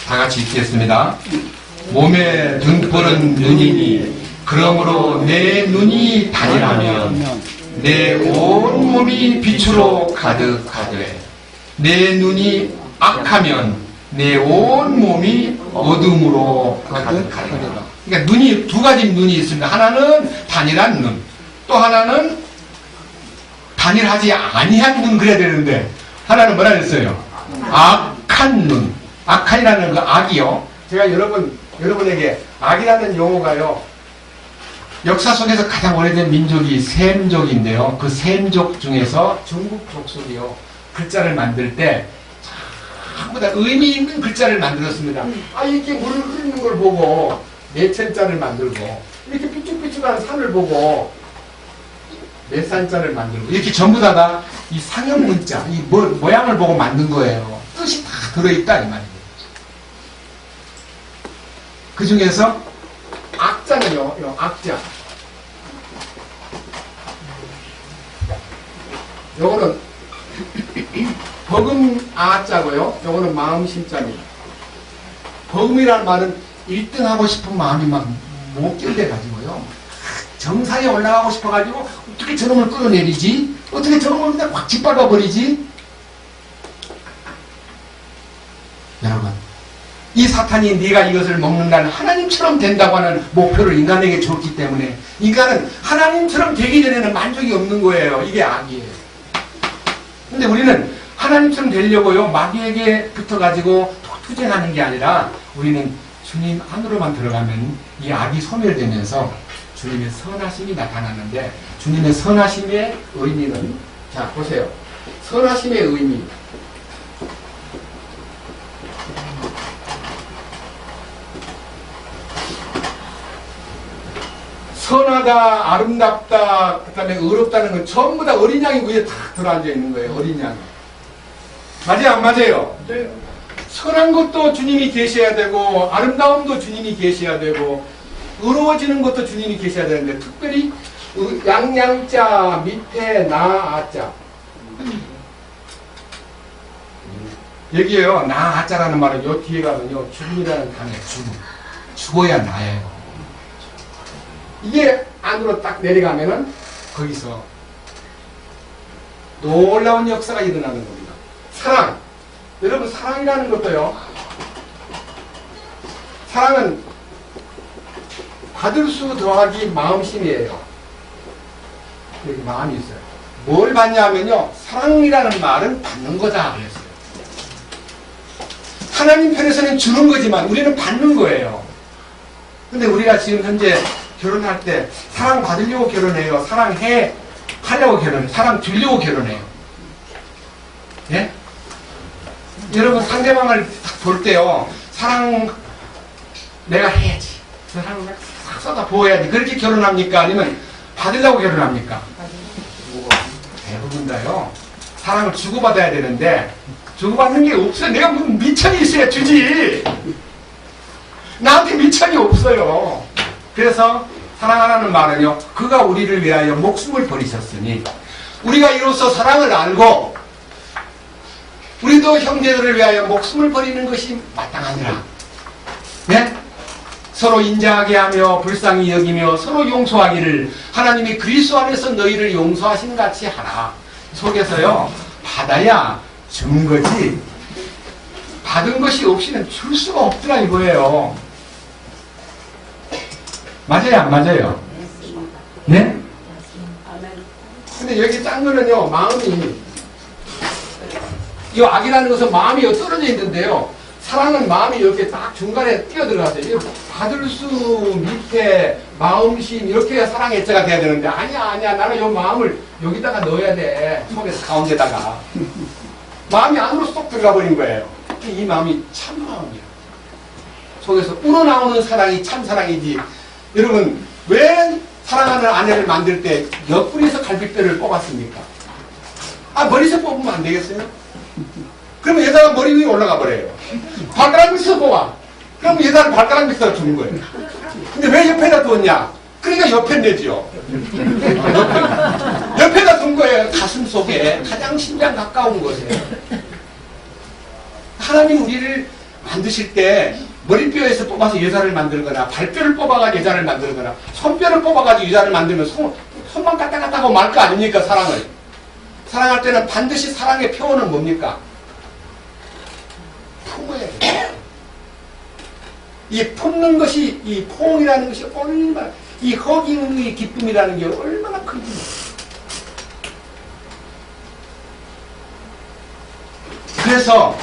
다 같이 읽겠습니다. 몸에 등불은 눈이니 그러므로 내 눈이 단일하면 내 온 몸이 빛으로 가득하되 내 눈이 악하면 내 온 몸이 어둠으로 가득하리라. 그러니까 눈이 두 가지 눈이 있습니다. 하나는 단일한 눈, 또 하나는 단일하지 아니한 눈 그래야 되는데 하나는 뭐라 그랬어요? 악한 눈. 악한이라는 그 악이요. 제가 여러분에게 악이라는 용어가요. 역사 속에서 가장 오래된 민족이 셈족인데요. 그 셈족 중에서 중국 족속이요. 글자를 만들 때 전부 다 의미 있는 글자를 만들었습니다. 이렇게 물을 흐르는 걸 보고 내천자를 만들고 이렇게 삐쭉삐쭉한 산을 보고 내산자를 만들고 이렇게 전부 다 이 상형 문자, 이 모양을 보고 만든 거예요. 뜻이 다 들어있다 이 말이에요. 그 중에서 악자는요, 악자. 요거는 버금 아자고요. 요거는 마음 심자입니다. 버금이라는 말은 1등 하고 싶은 마음이 막 목결돼 가지고요. 정상에 올라가고 싶어 가지고 어떻게 저놈을 끌어내리지? 어떻게 저놈을 그냥 확 짓밟아 버리지? 여러분, 이 사탄이 네가 이것을 먹는 날 하나님처럼 된다고 하는 목표를 인간에게 줬기 때문에 인간은 하나님처럼 되기 전에는 만족이 없는 거예요. 이게 악이에요. 근데 우리는 하나님처럼 되려고요, 마귀에게 붙어가지고 투쟁하는 게 아니라 우리는 주님 안으로만 들어가면 이 악이 소멸되면서 주님의 선하심이 나타나는데, 주님의 선하심의 의미는, 자 보세요. 선하심의 의미, 선하다, 아름답다, 그 다음에 의롭다는 건 전부 다 어린 양이 위에 탁 들어앉아 있는 거예요. 어린 양이. 맞아요? 안 맞아요? 네. 선한 것도 주님이 계셔야 되고, 아름다움도 주님이 계셔야 되고, 의로워지는 것도 주님이 계셔야 되는데, 특별히 양양자 밑에 나아자. 여기에요. 나아자라는 말은 요 뒤에 가면요, 죽음이라는 단어예요. 죽어야 나예요. 이게 안으로 딱 내려가면은 거기서 놀라운 역사가 일어나는 겁니다. 사랑. 여러분, 사랑이라는 것도요, 사랑은 받을 수 더하기 마음심이에요. 여기 마음이 있어요. 뭘 받냐 하면요, 사랑이라는 말은 받는 거다 그랬어요. 하나님 편에서는 주는 거지만 우리는 받는 거예요. 근데 우리가 지금 현재 결혼할 때 사랑 받으려고 결혼해요? 사랑해 하려고 결혼해요? 사랑 주려고 결혼해요? 예? 여러분, 상대방을 볼 때요, 사랑 내가 해야지, 사랑을 싹 쏟아 부어야지, 그렇게 결혼합니까? 아니면 받으려고 결혼합니까? 대부분 다요, 사랑을 주고받아야 되는데 주고받는 게 없어요. 내가 무슨 미천이 있어야 주지. 나한테 미천이 없어요. 그래서 사랑하라는 말은요, 그가 우리를 위하여 목숨을 버리셨으니 우리가 이로써 사랑을 알고 우리도 형제들을 위하여 목숨을 버리는 것이 마땅하니라. 네? 서로 인자하게 하며 불쌍히 여기며 서로 용서하기를 하나님이 그리스도 안에서 너희를 용서하신 같이 하라. 속에서요, 받아야 주는 거지 받은 것이 없이는 줄 수가 없더라 이거예요. 맞아요? 안 맞아요? 네? 근데 여기 짠 거는요, 마음이, 이 악이라는 것은 마음이 떨어져 있는데요, 사랑은 마음이 이렇게 딱 중간에 뛰어들어가세요. 받을 수 밑에 마음심 이렇게 사랑의 액자가 돼야 되는데, 아니야, 나는 이 마음을 여기다가 넣어야 돼. 속에서 가운데다가. 마음이 안으로 쏙 들어가 버린 거예요. 이 마음이 참 마음이에요. 속에서 우러나오는 사랑이 참 사랑이지. 여러분, 왜 사랑하는 아내를 만들 때 옆구리에서 갈비뼈를 뽑았습니까? 머리에서 뽑으면 안 되겠어요? 그러면 얘다가 머리 위에 올라가 버려요. 발가락 밑에서 뽑아. 그럼 얘다가 발가락 밑에다 주는 거예요. 근데 왜 옆에다 두었냐? 그러니까 옆에 내지요. 옆에다 둔 거예요. 가슴 속에 가장 심장 가까운 곳에. 하나님 우리를 만드실 때 머리뼈에서 뽑아서 여자를 만들거나 발뼈를 뽑아가지고 여자를 만들거나 손뼈를 뽑아가지고 여자를 만들면 손만 까딱까딱 하고 말 거 아닙니까? 사랑을. 사랑할 때는 반드시 사랑의 표현은 뭡니까? 품어야 돼요. 이 품는 것이, 이 포옹이라는 것이 얼마나, 이 허기의 기쁨이라는 게 얼마나 큰지. 그래서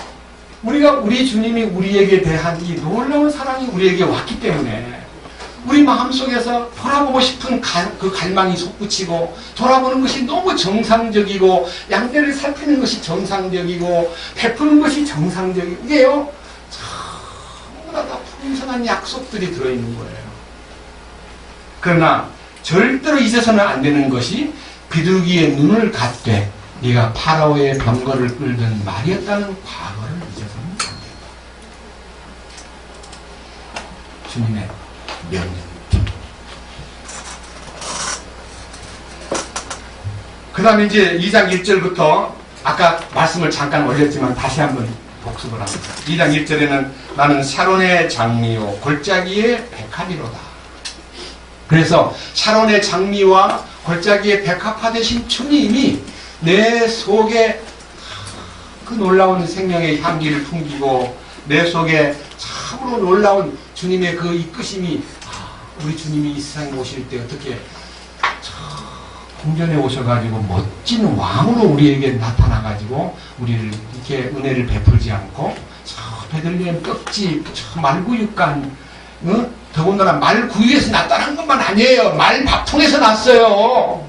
우리 주님이 우리에게 대한 이 놀라운 사랑이 우리에게 왔기 때문에 우리 마음속에서 돌아보고 싶은 그 갈망이 솟구치고 돌아보는 것이 너무 정상적이고 양떼를 살피는 것이 정상적이고 베푸는 것이 정상적이고 이게요 전부 다 풍성한 약속들이 들어있는 거예요. 그러나 절대로 잊어서는 안 되는 것이 비둘기의 눈을 갖되 네가 파라오의 병거를 끌던 말이었다는 과거를 잊어서는 안 된다. 주님의 명령. 그 다음에 이제 2장 1절부터 아까 말씀을 잠깐 올렸지만 다시 한번 복습을 합니다. 2장 1절에는 나는 샤론의 장미요 골짜기의 백합이로다. 그래서 샤론의 장미와 골짜기의 백합화 되신 주님이 내 속에 그 놀라운 생명의 향기를 풍기고 내 속에 참으로 놀라운 주님의 그 이끄심이 우리 주님이 이 세상에 오실 때 어떻게 궁전에 오셔가지고 멋진 왕으로 우리에게 나타나가지고 우리를 이렇게 은혜를 베풀지 않고 베들레헴 껍질 말구육간 더군다나 말구육에서 났다는 것만 아니에요. 말밥통에서 났어요.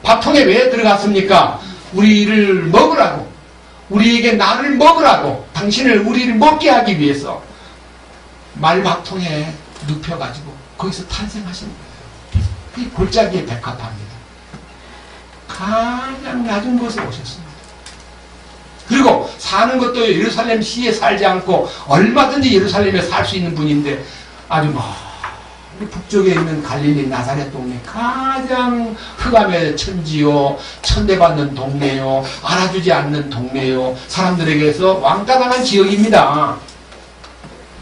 밥통에 왜 들어갔습니까? 우리를 먹으라고, 우리에게 나를 먹으라고, 우리를 먹게 하기 위해서 말밥통에 눕혀가지고 거기서 탄생하신 거예요. 이 골짜기의 백합화입니다. 가장 낮은 곳에 오셨습니다. 그리고 사는 것도 예루살렘 시에 살지 않고 얼마든지 예루살렘에 살 수 있는 분인데 아주 북쪽에 있는 갈릴리 나사렛 동네 가장 흑암의 천지요 천대받는 동네요 알아주지 않는 동네요 사람들에게서 왕따당한 지역입니다.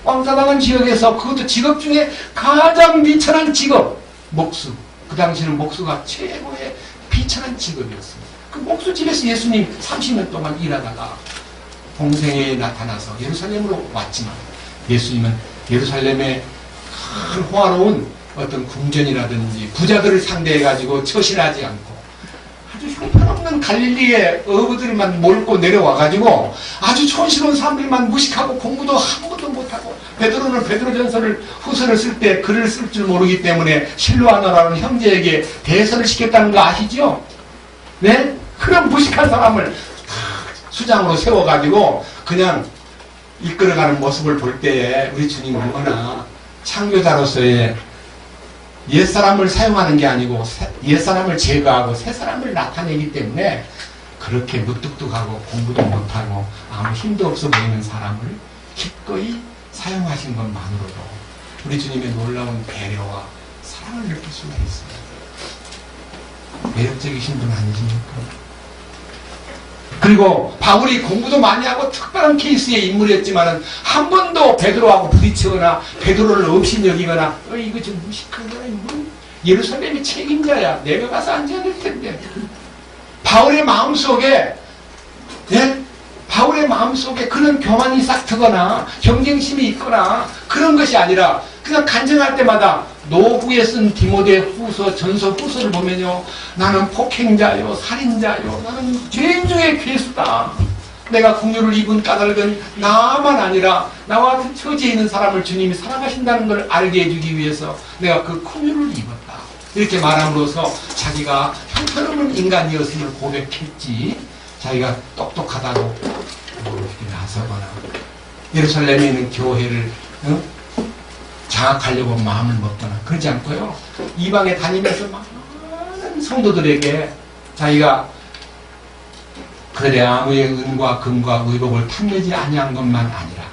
왕따당한 지역에서 그것도 직업 중에 가장 비천한 직업 목수. 그 당시는 목수가 최고의 비천한 직업이었습니다. 그 목수집에서 예수님 30년 동안 일하다가 동생에 나타나서 예루살렘으로 왔지만 예수님은 예루살렘의 큰 호화로운 어떤 궁전이라든지 부자들을 상대해가지고 처신하지 않고 아주 형편없는 갈릴리의 어부들만 몰고 내려와가지고 아주 촌스러운 사람들만 무식하고 공부도 한 번도 못하고 베드로는 베드로전서를 후서를 쓸 때 글을 쓸 줄 모르기 때문에 실로아너라는 형제에게 대서를 시켰다는 거 아시죠? 네? 그런 무식한 사람을 수장으로 세워가지고 그냥 이끌어가는 모습을 볼 때에 우리 주님은 얼마나 창조자로서의 옛사람을 사용하는 게 아니고 옛사람을 제거하고 새사람을 나타내기 때문에 그렇게 무뚝뚝하고 공부도 못하고 아무 힘도 없어 보이는 사람을 기꺼이 사용하신 것만으로도 우리 주님의 놀라운 배려와 사랑을 느낄 수가 있어요. 매력적이신 분 아니십니까? 그리고 바울이 공부도 많이 하고 특별한 케이스의 인물이었지만은 한 번도 베드로하고 부딪히거나 베드로를 업신여기거나 이거 좀 무식한 거야 뭐 예루살렘의 책임자야 내가 가서 앉아야 될 텐데 바울의 마음속에 바울의 마음속에 그런 교만이 싹 트거나 경쟁심이 있거나 그런 것이 아니라 그냥 간증할 때마다 노후에 쓴 디모데 후서 전서 후서를 보면요 나는 폭행자요 살인자요 나는 죄인 중에 괴수다 내가 긍휼을 입은 까닭은 나만 아니라 나와 같은 처지에 있는 사람을 주님이 사랑하신다는 걸 알게 해주기 위해서 내가 그 긍휼을 입었다 이렇게 말함으로써 자기가 형편없는 인간이었음을 고백했지 자기가 똑똑하다고 이렇게 나서거나 예루살렘에 있는 교회를 장악하려고 마음을 먹거나 그러지 않고요 이방에 다니면서 많은 성도들에게 자기가 그들의 아무의 은과 금과 의복을 탐내지 아니한 것만 아니라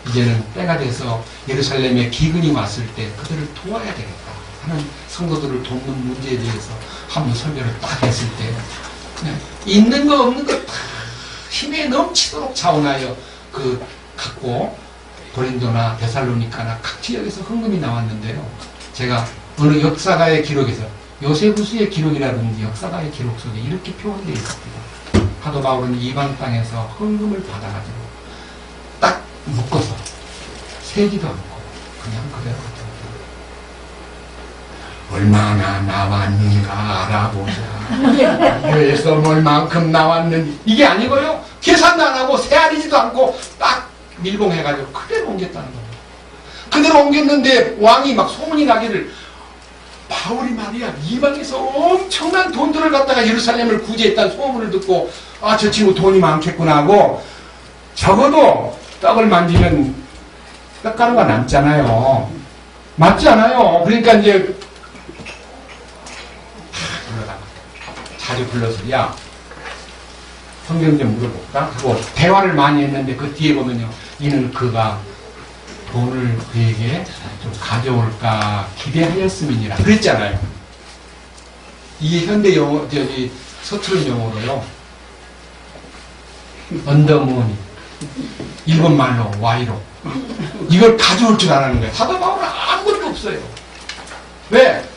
이제는 때가 돼서 예루살렘에 기근이 왔을 때 그들을 도와야 되겠다 하는 성도들을 돕는 문제에 대해서 한번 설교를 딱 했을 때 있는 거 없는 거 다 힘에 넘치도록 자원하여 갖고 고린도나 데살로니카나 각 지역에서 헌금이 나왔는데요. 제가 어느 역사가의 기록에서 요세부스의 기록이라든지 역사가의 기록 속에 이렇게 표현되어 있습니다. 사도 바울은 이방 땅에서 헌금을 받아가지고 딱 묶어서 세지도 않고 그냥 그대로 얼마나 나왔는가 알아보자. 그래서 얼만큼 나왔는지 이게 아니고요. 계산도 안 하고 세알이지도 않고 딱 밀봉해가지고 그대로 옮겼다는 겁니다. 그대로 옮겼는데 왕이 막 소문이 나기를 바울이 말이야 이방에서 엄청난 돈들을 갖다가 예루살렘을 구제했다는 소문을 듣고 아 저 친구 돈이 많겠구나 하고 적어도 떡을 만지면 떡가루가 남잖아요. 맞지 않아요? 그러니까 이제 자주 불러서 야 성경 좀 물어볼까? 하고 대화를 많이 했는데 그 뒤에 보면요 이는 그가 돈을 그에게 좀 가져올까 기대하였음이니라 그랬잖아요. 이게 현대 용어 저기 서투른 용어로요 언더머니 일본 말로 와이로 이걸 가져올 줄 아는 거예요. 사도 바울은 아무것도 없어요. 왜?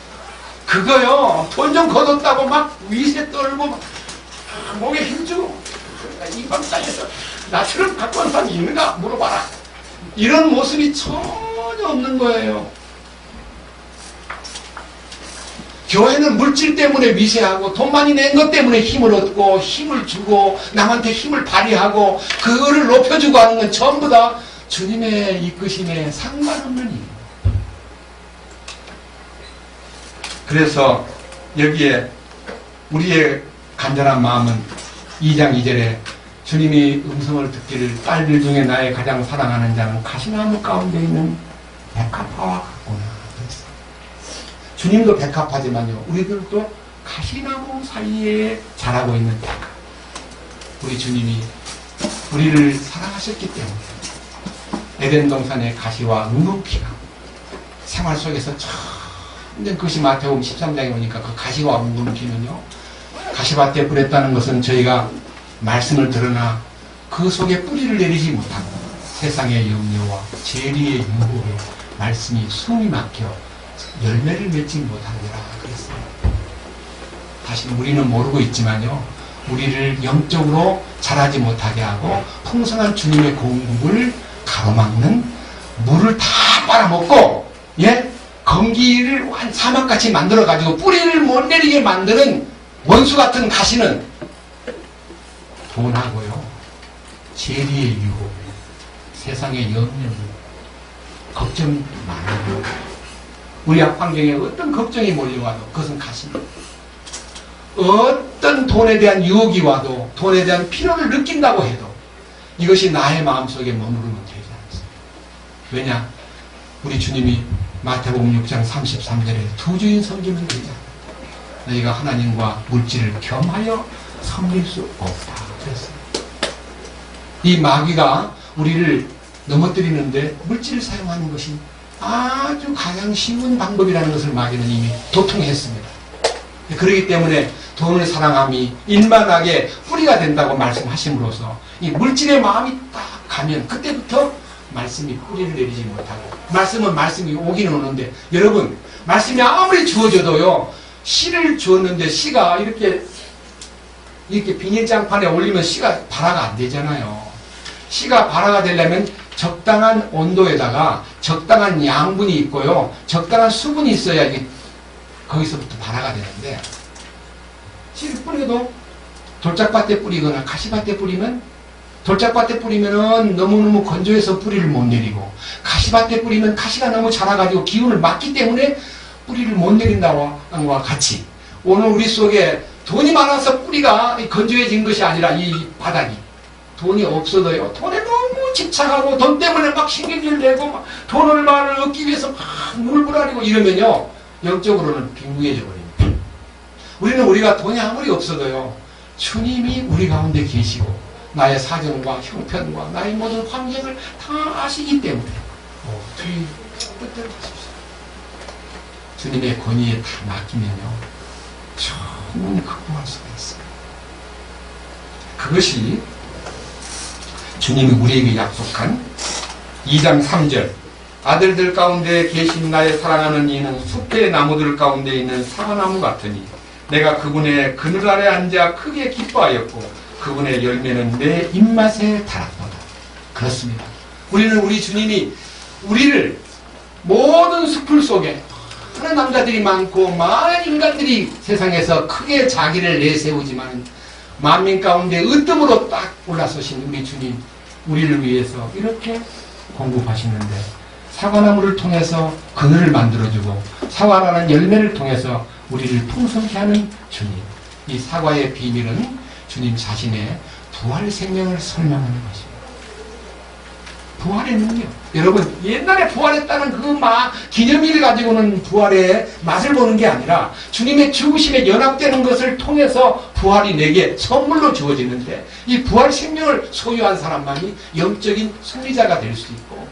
그거요 돈 좀 걷었다고 막 위세 떨고 막 목에 힘주고 이 방상에서 나처럼 갖고 온 사람이 있는가 물어봐라. 이런 모습이 전혀 없는 거예요. 교회는 물질 때문에 위세하고 돈 많이 낸 것 때문에 힘을 얻고 힘을 주고 남한테 힘을 발휘하고 그거를 높여주고 하는 건 전부 다 주님의 이끄심에 상관없는 일이에요. 그래서 여기에 우리의 간절한 마음은 2장 2절에 주님이 음성을 듣기를 딸들 중에 나의 가장 사랑하는 자는 가시나무 가운데 있는 백합화와 같구나. 주님도 백합화지만요 우리들도 가시나무 사이에 자라고 있는 백합. 우리 주님이 우리를 사랑하셨기 때문에 에덴 동산의 가시와 은묵피가 생활 속에서 근데 그것이 마태복음 13장에 오니까 그 가시와 은묵피는요 가시밭에 뿌렸다는 것은 저희가 말씀을 들으나 그 속에 뿌리를 내리지 못하고 세상의 염려와 재리의 유혹에 말씀이 숨이 막혀 열매를 맺지 못하느라 그랬어요. 다시 우리는 모르고 있지만요 우리를 영적으로 자라지 못하게 하고 풍성한 주님의 공급을 가로막는 물을 다 빨아먹고 건기를 한 사막같이 만들어 가지고 뿌리를 못 내리게 만드는 원수 같은 가시는 돈하고요 재리의 유혹 세상의 염려 걱정이 많아요. 우리 앞 환경에 어떤 걱정이 몰려와도 그것은 가십니다. 어떤 돈에 대한 유혹이 와도 돈에 대한 필요를 느낀다고 해도 이것이 나의 마음속에 머무르면 되지 않습니다. 왜냐? 우리 주님이 마태복음 6장 33절에 두 주인 섬기면 되지 않습니다. 너희가 하나님과 물질을 겸하여 섬길 수 없다. 그랬어요. 이 마귀가 우리를 넘어뜨리는데 물질을 사용하는 것이 아주 가장 쉬운 방법이라는 것을 마귀는 이미 도통했습니다. 그렇기 때문에 돈을 사랑함이 일만하게 뿌리가 된다고 말씀하심으로써 이 물질의 마음이 딱 가면 그때부터 말씀이 뿌리를 내리지 못하고 말씀은 말씀이 오기는 오는데 여러분 말씀이 아무리 주어져도요 씨를 주었는데 씨가 이렇게 비닐장판에 올리면 씨가 발화가 안 되잖아요. 씨가 발화가 되려면 적당한 온도에다가 적당한 양분이 있고요 적당한 수분이 있어야 거기서부터 발화가 되는데 씨를 뿌려도 돌짝밭에 뿌리거나 가시밭에 뿌리면 돌짝밭에 뿌리면은 너무너무 건조해서 뿌리를 못 내리고 가시밭에 뿌리면 가시가 너무 자라가지고 기운을 막기 때문에 뿌리를 못 내린다는 것과 같이 오늘 우리 속에 돈이 많아서 뿌리가 건조해진 것이 아니라 이 바닥이 돈이 없어도요 돈에 너무 집착하고 돈 때문에 막 신경질 내고 막 돈 얼마를 얻기 위해서 막 물불하리고 이러면요 영적으로는 빈궁해져 버립니다. 우리는 우리가 돈이 아무리 없어도요 주님이 우리 가운데 계시고 나의 사정과 형편과 나의 모든 환경을 다 아시기 때문에 주님 뜻대로 하십시오. 주님의 권위에 다 맡기면요 충분히 극복할 수가 있어요. 그것이 주님이 우리에게 약속한 2장 3절 아들들 가운데 계신 나의 사랑하는 이는 숲의 나무들 가운데 있는 사과나무 같으니 내가 그분의 그늘 아래 앉아 크게 기뻐하였고 그분의 열매는 내 입맛에 달았도다. 그렇습니다. 우리는 우리 주님이 우리를 모든 숲을 속에 많은 남자들이 많고 많은 인간들이 세상에서 크게 자기를 내세우지만 만민 가운데 으뜸으로 딱 올라서신 우리 주님, 우리를 위해서 이렇게 공급하시는데 사과나무를 통해서 그늘을 만들어주고 사과라는 열매를 통해서 우리를 풍성케 하는 주님. 이 사과의 비밀은 주님 자신의 부활 생명을 설명하는 것입니다. 부활의 능력. 여러분, 옛날에 부활했다는 그 기념일을 가지고는 부활의 맛을 보는 게 아니라 주님의 죽으심에 연합되는 것을 통해서 부활이 내게 선물로 주어지는데 이 부활 생명을 소유한 사람만이 영적인 승리자가 될 수 있고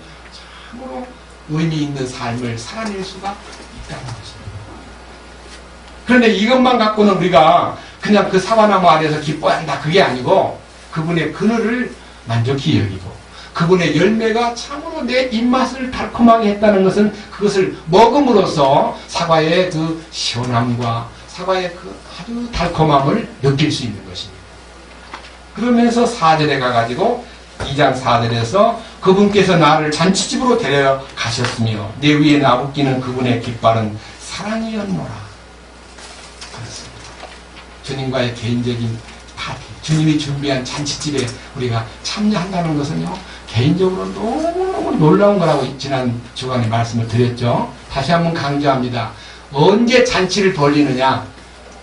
참으로 의미 있는 삶을 살아낼 수가 있다는 것입니다. 그런데 이것만 갖고는 우리가 그냥 그 사과나무 아래에서 기뻐한다 그게 아니고 그분의 그늘을 만족히 여기고 그분의 열매가 참으로 내 입맛을 달콤하게 했다는 것은 그것을 먹음으로써 사과의 그 시원함과 사과의 그 아주 달콤함을 느낄 수 있는 것입니다. 그러면서 4절에 가가지고 2장 4절에서 그분께서 나를 잔치집으로 데려가셨으며 내 위에 나붙기는 그분의 깃발은 사랑이었노라. 그렇습니다. 주님과의 개인적인 파티, 주님이 준비한 잔치집에 우리가 참여한다는 것은요 개인적으로 너무너무 놀라운 거라고 지난 주간에 말씀을 드렸죠. 다시 한번 강조합니다. 언제 잔치를 벌리느냐?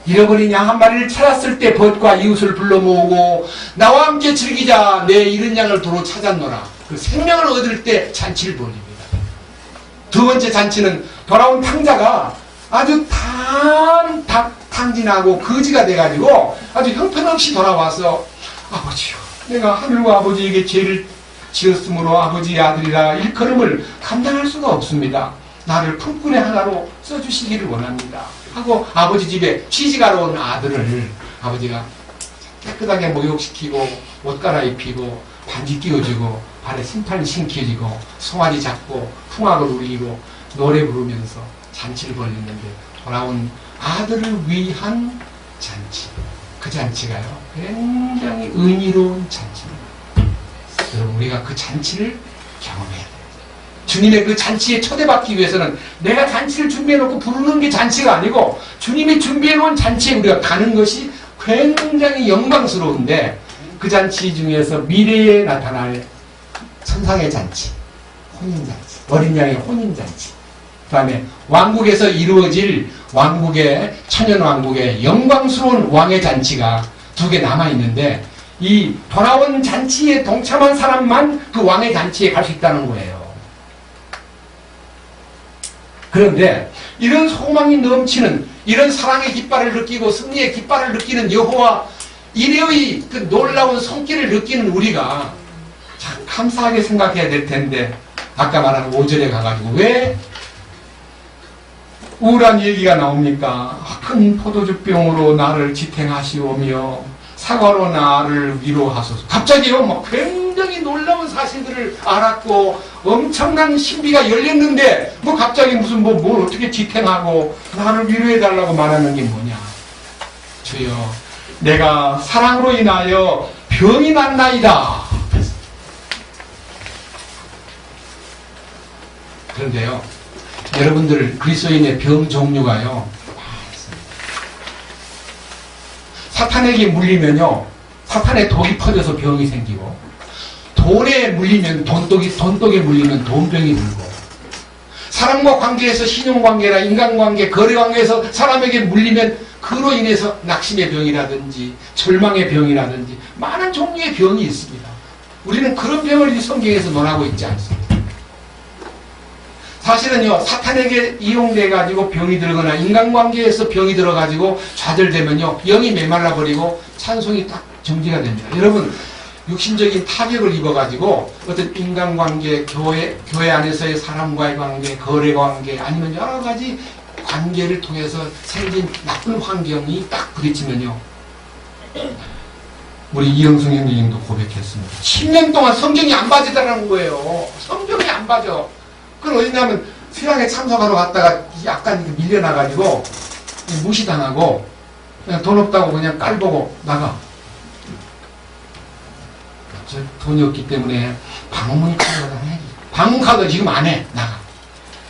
잃어버린 양 한 마리를 찾았을 때 벗과 이웃을 불러 모으고 나와 함께 즐기자. 내 잃은 양을 도로 찾았노라. 그 생명을 얻을 때 잔치를 벌립니다. 두 번째 잔치는 돌아온 탕자가 아주 탕진하고 거지가 돼가지고 아주 형편없이 돌아와서 아버지요, 내가 하늘과 아버지에게 죄를 지었으므로 아버지의 아들이라 일컬음을 감당할 수가 없습니다. 나를 품꾼의 하나로 써주시기를 원합니다. 하고 아버지 집에 취직하러 온 아들을 아버지가 깨끗하게 목욕시키고 옷 갈아입히고 반지 끼워주고 발에 신발 신겨주고 송아지 잡고 풍악을 울리고 노래 부르면서 잔치를 벌였는데 돌아온 아들을 위한 잔치. 그 잔치가요 굉장히 의미로운 잔치입니다. 여러분 우리가 그 잔치를 경험해야 돼요. 주님의 그 잔치에 초대받기 위해서는 내가 잔치를 준비해놓고 부르는 게 잔치가 아니고 주님이 준비해놓은 잔치에 우리가 가는 것이 굉장히 영광스러운데 그 잔치 중에서 미래에 나타날 천상의 잔치, 혼인잔치, 어린 양의 혼인잔치, 그 다음에 왕국에서 이루어질 왕국의 천연왕국의 영광스러운 왕의 잔치가 두 개 남아있는데 이 돌아온 잔치에 동참한 사람만 그 왕의 잔치에 갈 수 있다는 거예요. 그런데 이런 소망이 넘치는 이런 사랑의 깃발을 느끼고 승리의 깃발을 느끼는 여호와 이레의 그 놀라운 손길을 느끼는 우리가 참 감사하게 생각해야 될 텐데 아까 말한 5절에 가가지고 왜 우울한 얘기가 나옵니까? 큰 포도주병으로 나를 지탱하시오며 사과로 나를 위로하소서. 갑자기요, 굉장히 놀라운 사실들을 알았고 엄청난 신비가 열렸는데 갑자기 무슨 뭘 어떻게 지탱하고 나를 위로해달라고 말하는 게 뭐냐? 주여, 내가 사랑으로 인하여 병이 났나이다. 그런데요, 여러분들 그리스도인의 병 종류가요 사탄에게 물리면요 사탄의 독이 퍼져서 병이 생기고 돈에 물리면 돈독에 물리면 돈병이 들고 사람과 관계에서 신용관계나 인간관계, 거래관계에서 사람에게 물리면 그로 인해서 낙심의 병이라든지 절망의 병이라든지 많은 종류의 병이 있습니다. 우리는 그런 병을 성경에서 논하고 있지 않습니다. 사실은요 사탄에게 이용돼가지고 병이 들거나 인간관계에서 병이 들어가지고 좌절되면요 영이 메말라 버리고 찬송이 딱 정지가 됩니다. 여러분 육신적인 타격을 입어가지고 어떤 인간관계, 교회 안에서의 사람과의 관계, 거래관계 아니면 여러 가지 관계를 통해서 생긴 나쁜 환경이 딱 부딪히면요 우리 이영승 형님도 고백했습니다. 10년 동안 성경이 안 빠지더라는 거예요. 성경이 안 빠져. 그건 어디냐면 수양에 참석하러 갔다가 약간 밀려나가지고 무시당하고 그냥 돈 없다고 그냥 깔보고 나가. 저 돈이 없기 때문에 방문 카드가 해. 방문 카드 지금 안 해. 나가.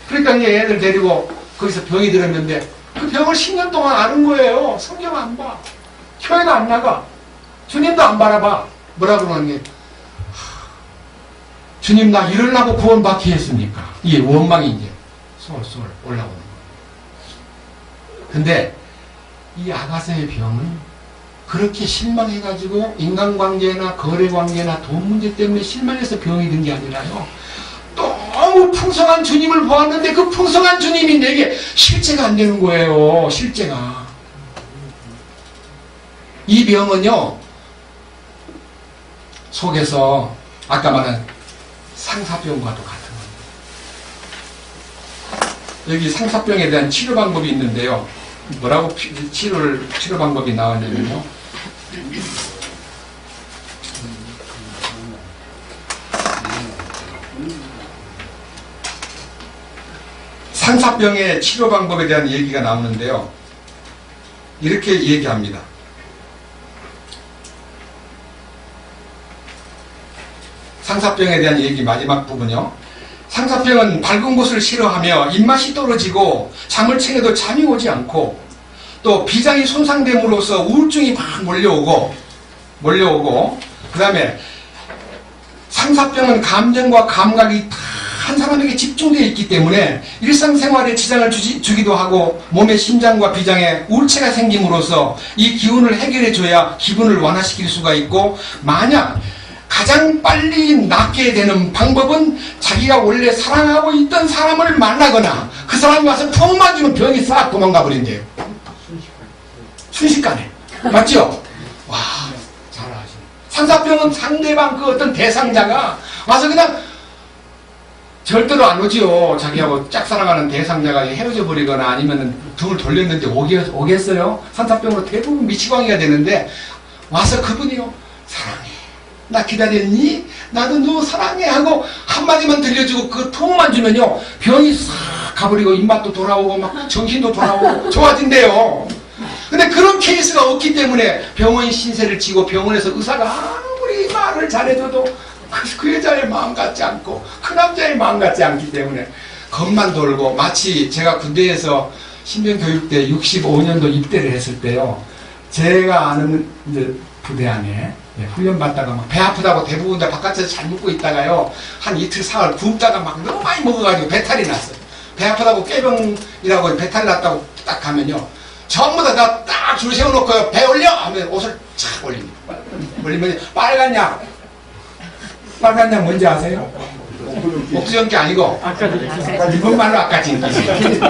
그러니까 이제 애들 데리고 거기서 병이 들었는데 그 병을 10년 동안 아는 거예요. 성경 안 봐. 교회도 안 나가. 주님도 안 바라봐. 뭐라 그러는 게 주님 나 이러려고 구원받기 했습니까? 이게 원망이 이제 솔솔 올라오는 거예요. 근데 이 아가서의 병은 그렇게 실망해가지고 인간관계나 거래관계나 돈 문제 때문에 실망해서 병이 든 게 아니라요. 너무 풍성한 주님을 보았는데 그 풍성한 주님이 내게 실제가 안 되는 거예요. 실제가. 이 병은요. 속에서 아까 말한 상사병과도 같은 겁니다. 여기 상사병에 대한 치료 방법이 있는데요. 뭐라고 치료 방법이 나왔냐면요. 상사병의 치료 방법에 대한 얘기가 나오는데요. 이렇게 얘기합니다. 상사병에 대한 얘기 마지막 부분요. 상사병은 밝은 곳을 싫어하며 입맛이 떨어지고 잠을 챙겨도 잠이 오지 않고 또 비장이 손상됨으로써 우울증이 막 몰려오고 그 다음에 상사병은 감정과 감각이 다 한 사람에게 집중되어 있기 때문에 일상생활에 지장을 주기도 하고 몸의 심장과 비장에 우울체가 생김으로써 이 기운을 해결해 줘야 기분을 완화시킬 수가 있고 만약 가장 빨리 낫게 되는 방법은 자기가 원래 사랑하고 있던 사람을 만나거나 그 사람이 와서 푹만 주면 병이 싹 도망가 버린대요. 순식간에. 맞죠? 와, 잘 아시네. 상사병은 상대방 그 어떤 대상자가 와서 그냥 절대로 안 오지요. 자기하고 짝사랑하는 대상자가 헤어져 버리거나 아니면 등을 돌렸는데 오겠어요? 상사병으로 대부분 미치광이가 되는데 와서 그분이요. 사랑해. 나 기다렸니? 나도 너 사랑해 하고 한마디만 들려주고 그 통만 주면요 병이 싹 가버리고 입맛도 돌아오고 막 정신도 돌아오고 좋아진대요. 근데 그런 케이스가 없기 때문에 병원 신세를 지고 병원에서 의사가 아무리 말을 잘해줘도 그 여자의 마음 같지 않고 그 남자의 마음 같지 않기 때문에 겁만 돌고 마치 제가 군대에서 신병교육대 65년도 입대를 했을 때요 제가 아는 이제 부대 안에 훈련 받다가 막 배 아프다고 대부분 다 바깥에서 잘 먹고 있다가요 한 이틀 사흘 굶다가 막 너무 많이 먹어가지고 배탈이 났어요. 배 아프다고 꾀병이라고 배탈 났다고 딱 가면요 전부 다 나 딱 줄 세워놓고요 배 올려 하면 옷을 착 올립니다. 올리면 빨간 약 뭔지 아세요? 옥수전기 아니고 일본 말로 아까진기지.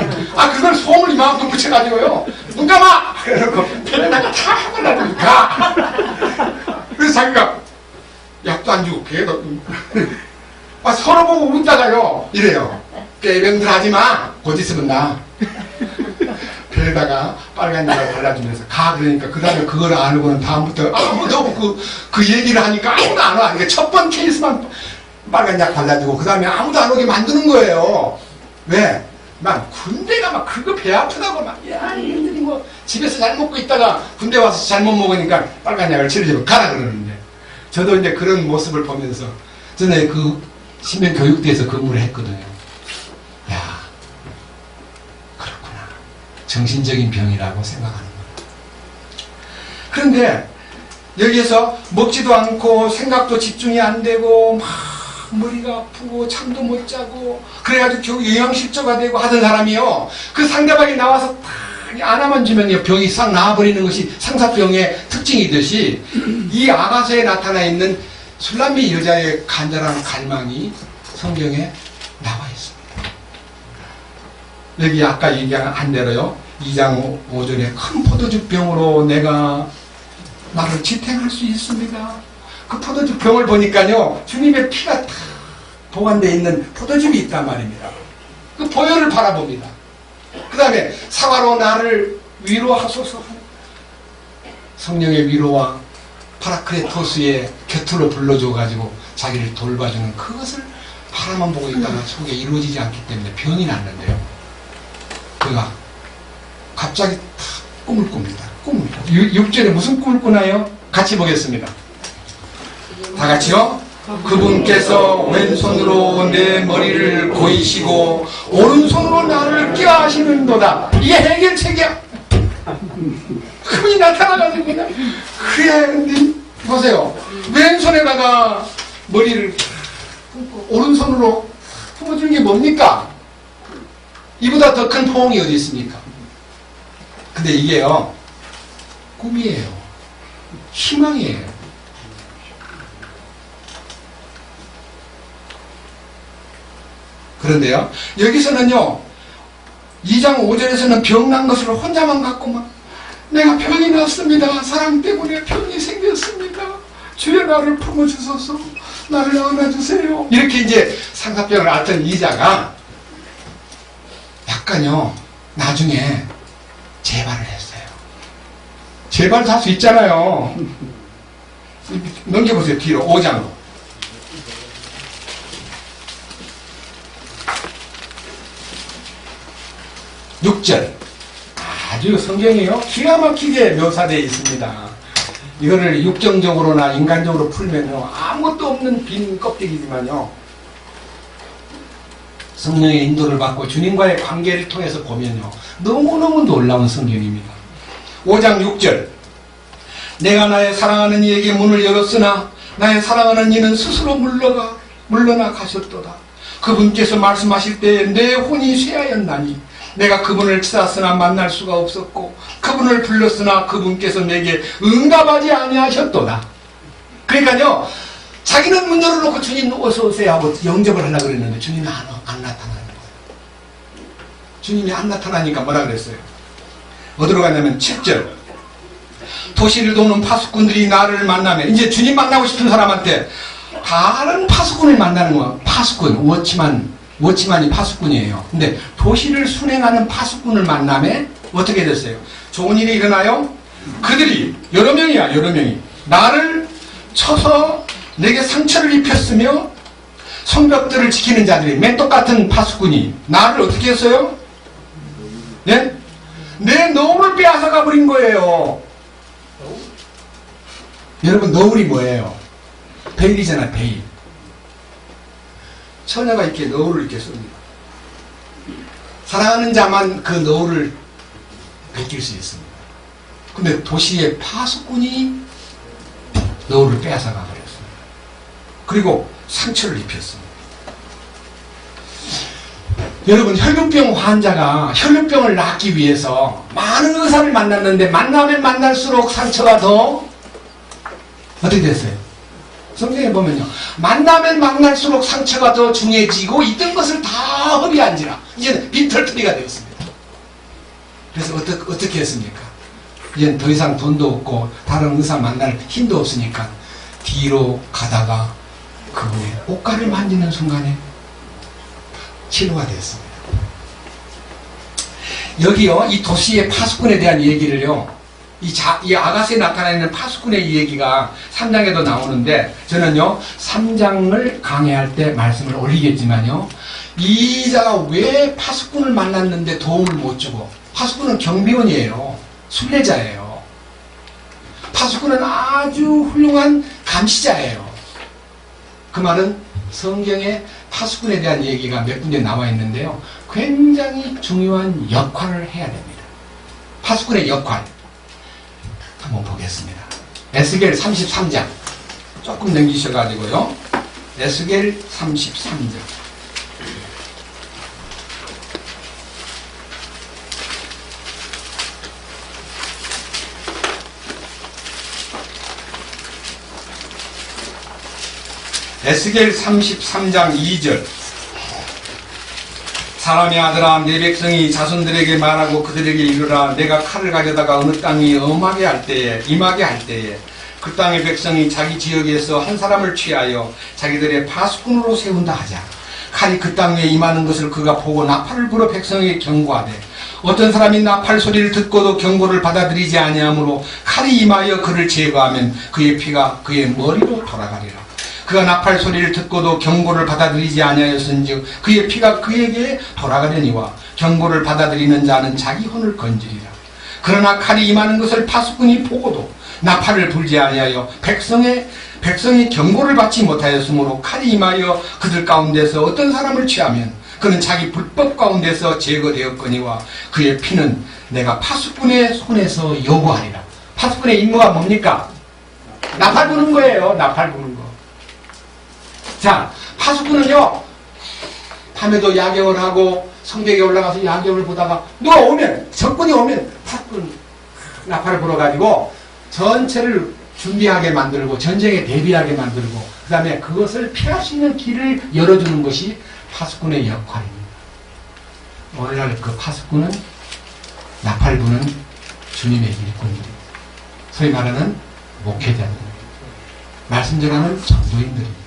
그걸 솜을 이만큼 붙여가지고요 눈 감아! 그래놓고 배에다가 다 하고 가. 그래서 자기가 약도 안 주고 배에도 서로 보고 웃다가요 이래요. 꾀병들 하지마 곧 있으면 나. 배에다가 빨간 약을 발라주면서 가. 그러니까 그 다음에 그걸 안 하고는 다음부터 아무도 그 얘기를 하니까 아무도 안 와. 그러니까 첫 번 케이스만 빨간 약 발라주고 그 다음에 아무도 안 오게 만드는 거예요. 왜? 막 군대가 막 그거 배 아프다고 막 야 얘들이 뭐 집에서 잘 먹고 있다가 군대 와서 잘못 먹으니까 빨간 약을 치료주면 가라 그러는데 저도 이제 그런 모습을 보면서 전에 그 신병교육대에서 근무를 했거든요. 야 그렇구나. 정신적인 병이라고 생각하는 거예요. 그런데 여기에서 먹지도 않고 생각도 집중이 안 되고 막 머리가 아프고 잠도 못 자고 그래가지고 결국 영양실조가 되고 하던 사람이요 그 상대방이 나와서 딱 안아만 주면 병이 싹 나아버리는 것이 상사병의 특징이듯이 이 아가서에 나타나 있는 술람미 여자의 간절한 갈망이 성경에 나와 있습니다. 여기 아까 얘기한 대로요 2장 5절에 큰 포도주 병으로 내가 나를 지탱할 수 있습니다. 그 포도주 병을 보니까요 주님의 피가 다 보관되어 있는 포도즙이 있단 말입니다. 그 보혈을 바라봅니다. 그 다음에 사과로 나를 위로하소서. 성령의 위로와 파라크레토스의 곁으로 불러줘가지고 자기를 돌봐주는 그것을 바라만 보고 있다가 속에 이루어지지 않기 때문에 병이 났는데요. 그가 갑자기 다 꿈을 꿉니다. 꿈을 6절에 무슨 꿈을 꾸나요? 같이 보겠습니다. 다 같이요. 그분께서 왼손으로 내 머리를 고이시고 오른손으로 나를 껴하시는도다. 이게 해결책이야. 그분이 나타나가지고 그냥 그래. 근데 보세요. 왼손에다가 머리를 품고 오른손으로 품어주는 게 뭡니까? 이보다 더 큰 포옹이 어디 있습니까? 근데 이게요, 꿈이에요. 희망이에요. 그런데요, 여기서는요, 2장 5절에서는 병난 것을 혼자만 갖고 막, 내가 병이 났습니다. 사랑 때문에 병이 생겼습니다. 주여 나를 품어주소서. 나를 안아주세요. 이렇게 이제 상사병을 앓던 이자가 약간요, 나중에 재발을 했어요. 재발도 할 수 있잖아요. 넘겨보세요. 뒤로 5장으로. 6절. 아주 성경이요, 기가 막히게 묘사되어 있습니다. 이거를 육정적으로나 인간적으로 풀면요, 아무것도 없는 빈 껍데기지만요, 성령의 인도를 받고 주님과의 관계를 통해서 보면요, 너무너무 놀라운 성경입니다. 5장 6절. 내가 나의 사랑하는 이에게 문을 열었으나 나의 사랑하는 이는 스스로 물러나 가셨도다. 그분께서 말씀하실 때에 내 혼이 쇠하였나니 내가 그분을 찾았으나 만날 수가 없었고 그분을 불렀으나 그분께서 내게 응답하지 아니하셨도다. 그러니까요, 자기는 문 열어놓고 주님 어서 오세요 하고 영접을 하려고 그랬는데 주님이 안 나타나는 거예요. 주님이 안 나타나니까 뭐라 그랬어요? 어디로 갔냐면 7절. 도시를 도는 파수꾼들이 나를 만나면, 이제 주님 만나고 싶은 사람한테 다른 파수꾼을 만나는 거야. 파수꾼, 워치만이 파수꾼이에요. 근데 도시를 순행하는 파수꾼을 만나면 어떻게 됐어요? 좋은 일이 일어나요? 그들이 여러 명이야, 여러 명이 나를 쳐서 내게 상처를 입혔으며 성벽들을 지키는 자들이, 맨 똑같은 파수꾼이 나를 어떻게 했어요? 네? 내 너울을 빼앗아가 버린 거예요. 여러분, 너울이 뭐예요? 베일이잖아, 베일. 처녀가 이렇게 너울을 이렇게 씁니다. 사랑하는 자만 그 너울을 베낄 수 있습니다. 근데 도시의 파수꾼이 너울을 빼앗아가 버렸습니다. 그리고 상처를 입혔습니다. 여러분, 혈류병 환자가 혈류병을 낫기 위해서 많은 의사를 만났는데 만나면 만날수록 상처가 더 어떻게 됐어요? 성경에 보면요, 만나면 만날수록 상처가 더 중해지고 있던 것을 다 허비한지라 이제는 빈털터리가 되었습니다. 그래서 어떻게 했습니까? 이제는 더 이상 돈도 없고 다른 의사 만날 힘도 없으니까 뒤로 가다가 그분의 옷가를 만지는 순간에 치료가 되었습니다. 여기요, 이 도시의 파수꾼에 대한 얘기를요, 이 아가스에 나타나는 파수꾼의 얘기가 3장에도 나오는데, 저는요 3장을 강해할 때 말씀을 올리겠지만요, 이자가 왜 파수꾼을 만났는데 도움을 못 주고, 파수꾼은 경비원이에요. 순례자예요. 파수꾼은 아주 훌륭한 감시자예요. 그 말은 성경에 파수꾼에 대한 얘기가 몇 군데 나와 있는데요, 굉장히 중요한 역할을 해야 됩니다. 파수꾼의 역할 한번 보겠습니다. 에스겔 33장 조금 넘기셔가지고요, 에스겔 33장. 에스겔 33장 2절. 사람의 아들아, 내 백성이 자손들에게 말하고 그들에게 이르라. 내가 칼을 가져다가 어느 땅이 임하게 할 때에 그 땅의 백성이 자기 지역에서 한 사람을 취하여 자기들의 파수꾼으로 세운다 하자. 칼이 그 땅에 임하는 것을 그가 보고 나팔을 불어 백성에게 경고하되 어떤 사람이 나팔 소리를 듣고도 경고를 받아들이지 아니하므로 칼이 임하여 그를 제거하면 그의 피가 그의 머리로 돌아가리라. 그가 나팔 소리를 듣고도 경고를 받아들이지 아니하였은즉 그의 피가 그에게 돌아가려니와 경고를 받아들이는 자는 자기 혼을 건지리라. 그러나 칼이 임하는 것을 파수꾼이 보고도 나팔을 불지 아니하여 백성이 경고를 받지 못하였으므로 칼이 임하여 그들 가운데서 어떤 사람을 취하면 그는 자기 불법 가운데서 제거되었거니와 그의 피는 내가 파수꾼의 손에서 요구하리라. 파수꾼의 임무가 뭡니까? 나팔 부는 거예요. 나팔 부는 거. 자, 파수꾼은요, 밤에도 야경을 하고 성벽에 올라가서 야경을 보다가 누가 오면, 적군이 오면 파수꾼 나팔을 불어가지고 전체를 준비하게 만들고 전쟁에 대비하게 만들고 그 다음에 그것을 피할 수 있는 길을 열어주는 것이 파수꾼의 역할입니다. 오늘날 그 파수꾼은 나팔 부는 주님의 일꾼들입니다. 소위 말하는 목회자들입니다. 말씀 전하는 전도인들입니다.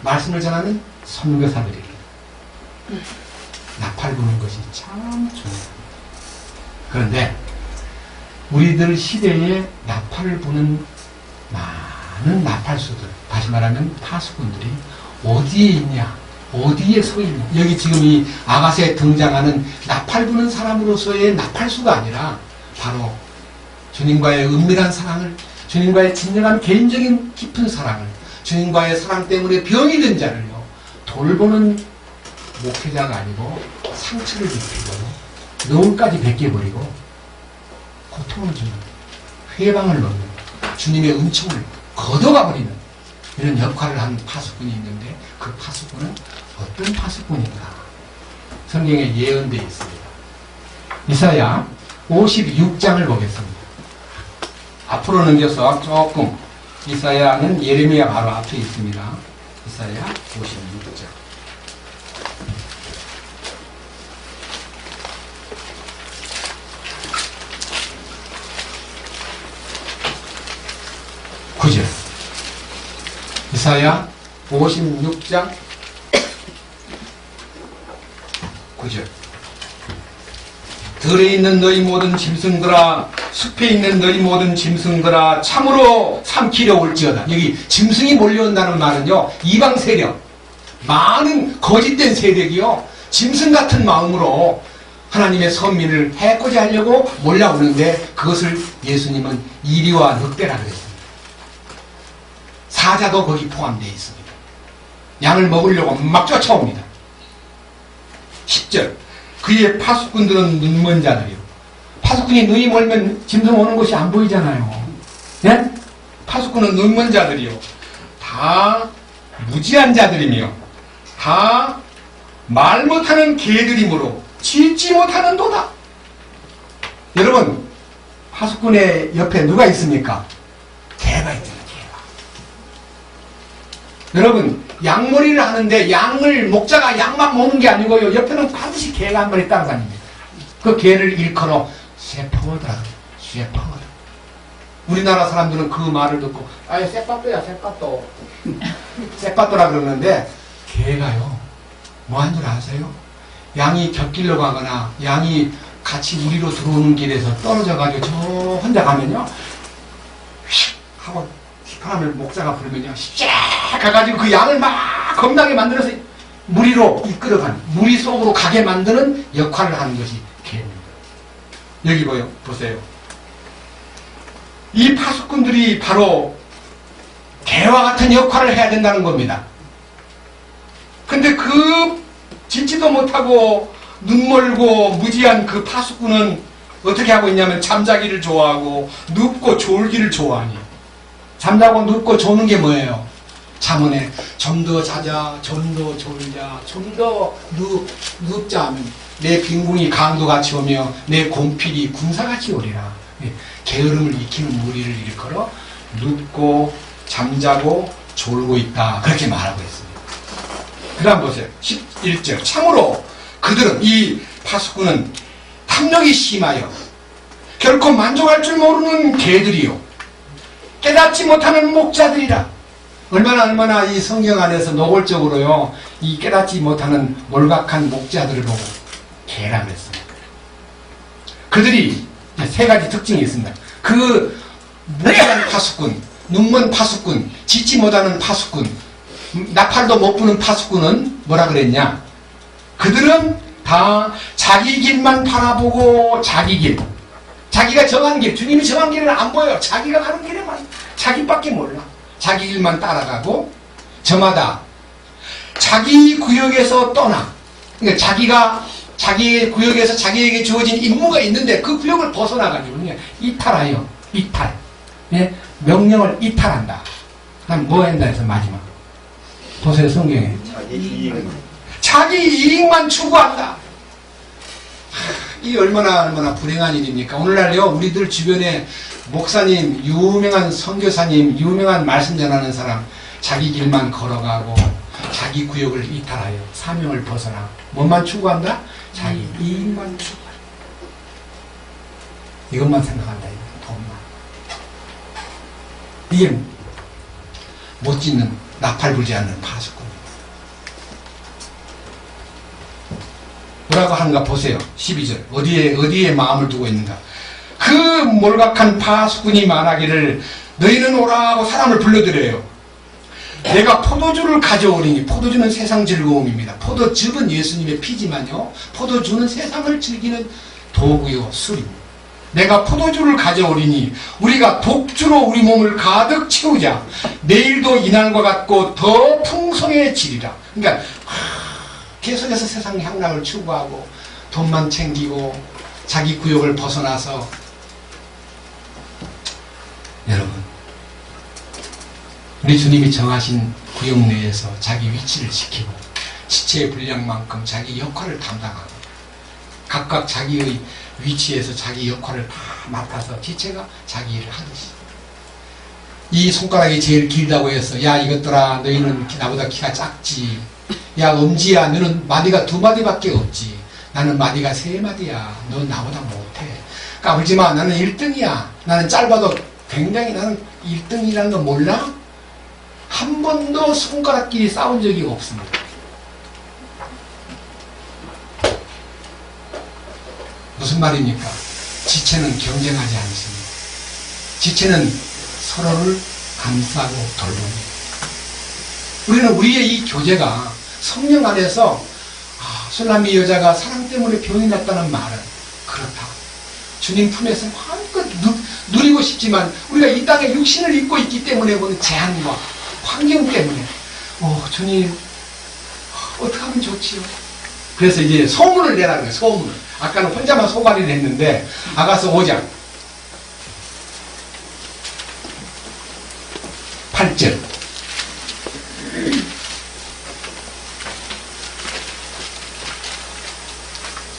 말씀을 전하는 선교사들입니다. 나팔 부는 것이 참 중요합니다. 그런데 우리들 시대에 나팔을 부는 많은 나팔수들, 다시 말하면 파수꾼들이 어디에 있냐, 어디에 서 있냐. 여기 지금 이 아가서에 등장하는 나팔 부는 사람으로서의 나팔수가 아니라 바로 주님과의 은밀한 사랑을, 주님과의 진정한 개인적인 깊은 사랑을, 주님과의 사랑 때문에 병이 든 자를요 돌보는 목회자가 아니고 상처를 입히고 노을까지 벗겨버리고 고통을 주는, 회방을 넣는, 주님의 은총을 걷어가버리는 이런 역할을 하는 파수꾼이 있는데 그 파수꾼은 어떤 파수꾼인가? 성경에 예언되어 있습니다. 이사야 56장을 보겠습니다. 앞으로 넘겨서 조금, 이사야는 예레미야 바로 앞에 있습니다. 이사야 56장. 이사야 56장 9절. 들에 있는 너희 모든 짐승들아, 숲에 있는 너희 모든 짐승들아, 참으로 삼키려 올지어다. 여기 짐승이 몰려온다는 말은요, 이방 세력, 많은 거짓된 세력이요, 짐승 같은 마음으로 하나님의 선민을 해코지 하려고 몰려오는데 그것을 예수님은 이리와 늑대라 그랬습니다. 사자도 거기 포함되어 있습니다. 양을 먹으려고 막 쫓아옵니다. 10절. 그의 파수꾼들은 눈먼 자들이요. 파수꾼이 눈이 멀면 짐승 오는 곳이 안 보이잖아요. 네? 파수꾼은 눈먼 자들이요. 다 무지한 자들이며 다 말 못하는 개들이므로 짖지 못하는 도다. 여러분, 파수꾼의 옆에 누가 있습니까? 개가 있잖아요. 여러분, 양머리를 하는데 양을, 목자가 양만 모는 게 아니고요, 옆에는 반드시 개가 한 마리 따라다닙니다. 그 개를 일컬어 셰퍼드라. 셰퍼드. 우리나라 사람들은 그 말을 듣고 아예 셰퍼드야, 셰퍼드. 셰퍼드라 그러는데 개가요, 뭐 한 줄 아세요? 양이 곁길로 가거나 양이 같이 우리로 들어오는 길에서 떨어져가지고 저 혼자 가면요, 휙 하고 바람을 목자가 불면요, 쫙 가가지고 그 양을 막 겁나게 만들어서 무리로 이끌어가는, 무리 속으로 가게 만드는 역할을 하는 것이 개입니다. 여기 보세요. 이 파수꾼들이 바로 개와 같은 역할을 해야 된다는 겁니다. 근데 그 짖지도 못하고 눈멀고 무지한 그 파수꾼은 어떻게 하고 있냐면 잠자기를 좋아하고 눕고 졸기를 좋아하니, 잠자고 눕고 조는 게 뭐예요? 잠언에 좀 더 자자, 좀 더 졸자, 좀 더 눕자 하면 내 빈궁이 강도같이 오며 내 공필이 군사같이 오리라. 게으름을 익히는 무리를 일컬어 눕고 잠자고 졸고 있다, 그렇게 말하고 있습니다. 그 다음 보세요. 11절. 참으로 그들은, 이 파수꾼은 탐욕이 심하여 결코 만족할 줄 모르는 개들이요, 깨닫지 못하는 목자들이라. 얼마나 이 성경 안에서 노골적으로요, 이 깨닫지 못하는 몰각한 목자들을 보고 개라 그랬습니다. 그들이 세 가지 특징이 있습니다. 그 무지한 파수꾼, 눈먼 파수꾼, 짓지 못하는 파수꾼, 나팔도 못 부는 파수꾼은 뭐라 그랬냐? 그들은 다 자기 길만 바라보고 자기 길, 자기가 정한 길, 주님이 정한 길은 안 보여요. 자기가 가는 길에만 자기밖에 몰라. 자기 길만 따라가고 저마다 자기 구역에서 떠나, 그러니까 자기가 자기 구역에서 자기에게 주어진 임무가 있는데 그 구역을 벗어나가지고 그냥 이탈하여, 이탈, 예? 명령을 이탈한다. 그럼 뭐 한다 해서 마지막 보세요. 성경에 자기 이익만 추구한다. 이 얼마나 불행한 일입니까? 오늘날요, 우리들 주변에 목사님, 유명한 선교사님, 유명한 말씀 전하는 사람, 자기 길만 걸어가고 자기 구역을 이탈하여 사명을 벗어나 뭐만 추구한다? 자기 이익만 추구한다. 이것만 생각한다. 돈만. 이게 못 짓는, 나팔 불지 않는 파수꾼. 뭐라고 하는가 보세요. 12절. 어디에 마음을 두고 있는가. 그 몰각한 파수꾼이 말하기를 너희는 오라고 사람을 불러들여요. 내가 포도주를 가져오리니, 포도주는 세상 즐거움입니다. 포도즙은 예수님의 피지만요, 포도주는 세상을 즐기는 도구요, 술입니다. 내가 포도주를 가져오리니 우리가 독주로 우리 몸을 가득 채우자. 내일도 이날과 같고 더 풍성해지리라. 그러니까 계속해서 세상 향락을 추구하고 돈만 챙기고 자기 구역을 벗어나서, 여러분, 우리 주님이 정하신 구역 내에서 자기 위치를 지키고 지체의 분량만큼 자기 역할을 담당하고 각각 자기의 위치에서 자기 역할을 다 맡아서 지체가 자기 일을 하듯이, 이 손가락이 제일 길다고 해서 야 이것들아 너희는 나보다 키가 작지, 야 엄지야 너는 마디가 2마디밖에 없지, 나는 마디가 3마디야, 넌 나보다 못해, 까불지마, 나는 1등이야, 나는 짧아도 굉장히, 나는 1등이라는 거 몰라? 한 번도 손가락끼리 싸운 적이 없습니다. 무슨 말입니까? 지체는 경쟁하지 않습니다. 지체는 서로를 감싸고 돌봅니다. 우리는 우리의 이 교제가 성령 안에서, 술람이 여자가 사랑 때문에 병이 났다는 말은 그렇다. 주님 품에서 마음껏 누리고 싶지만 우리가 이 땅에 육신을 입고 있기 때문에 오는 제한과 환경 때문에 주님 어떻게 하면 좋지요? 그래서 이제 소문을 내라는 거예요. 소문을. 아까는 혼자만 소가리를 했는데 아가서 5장 8절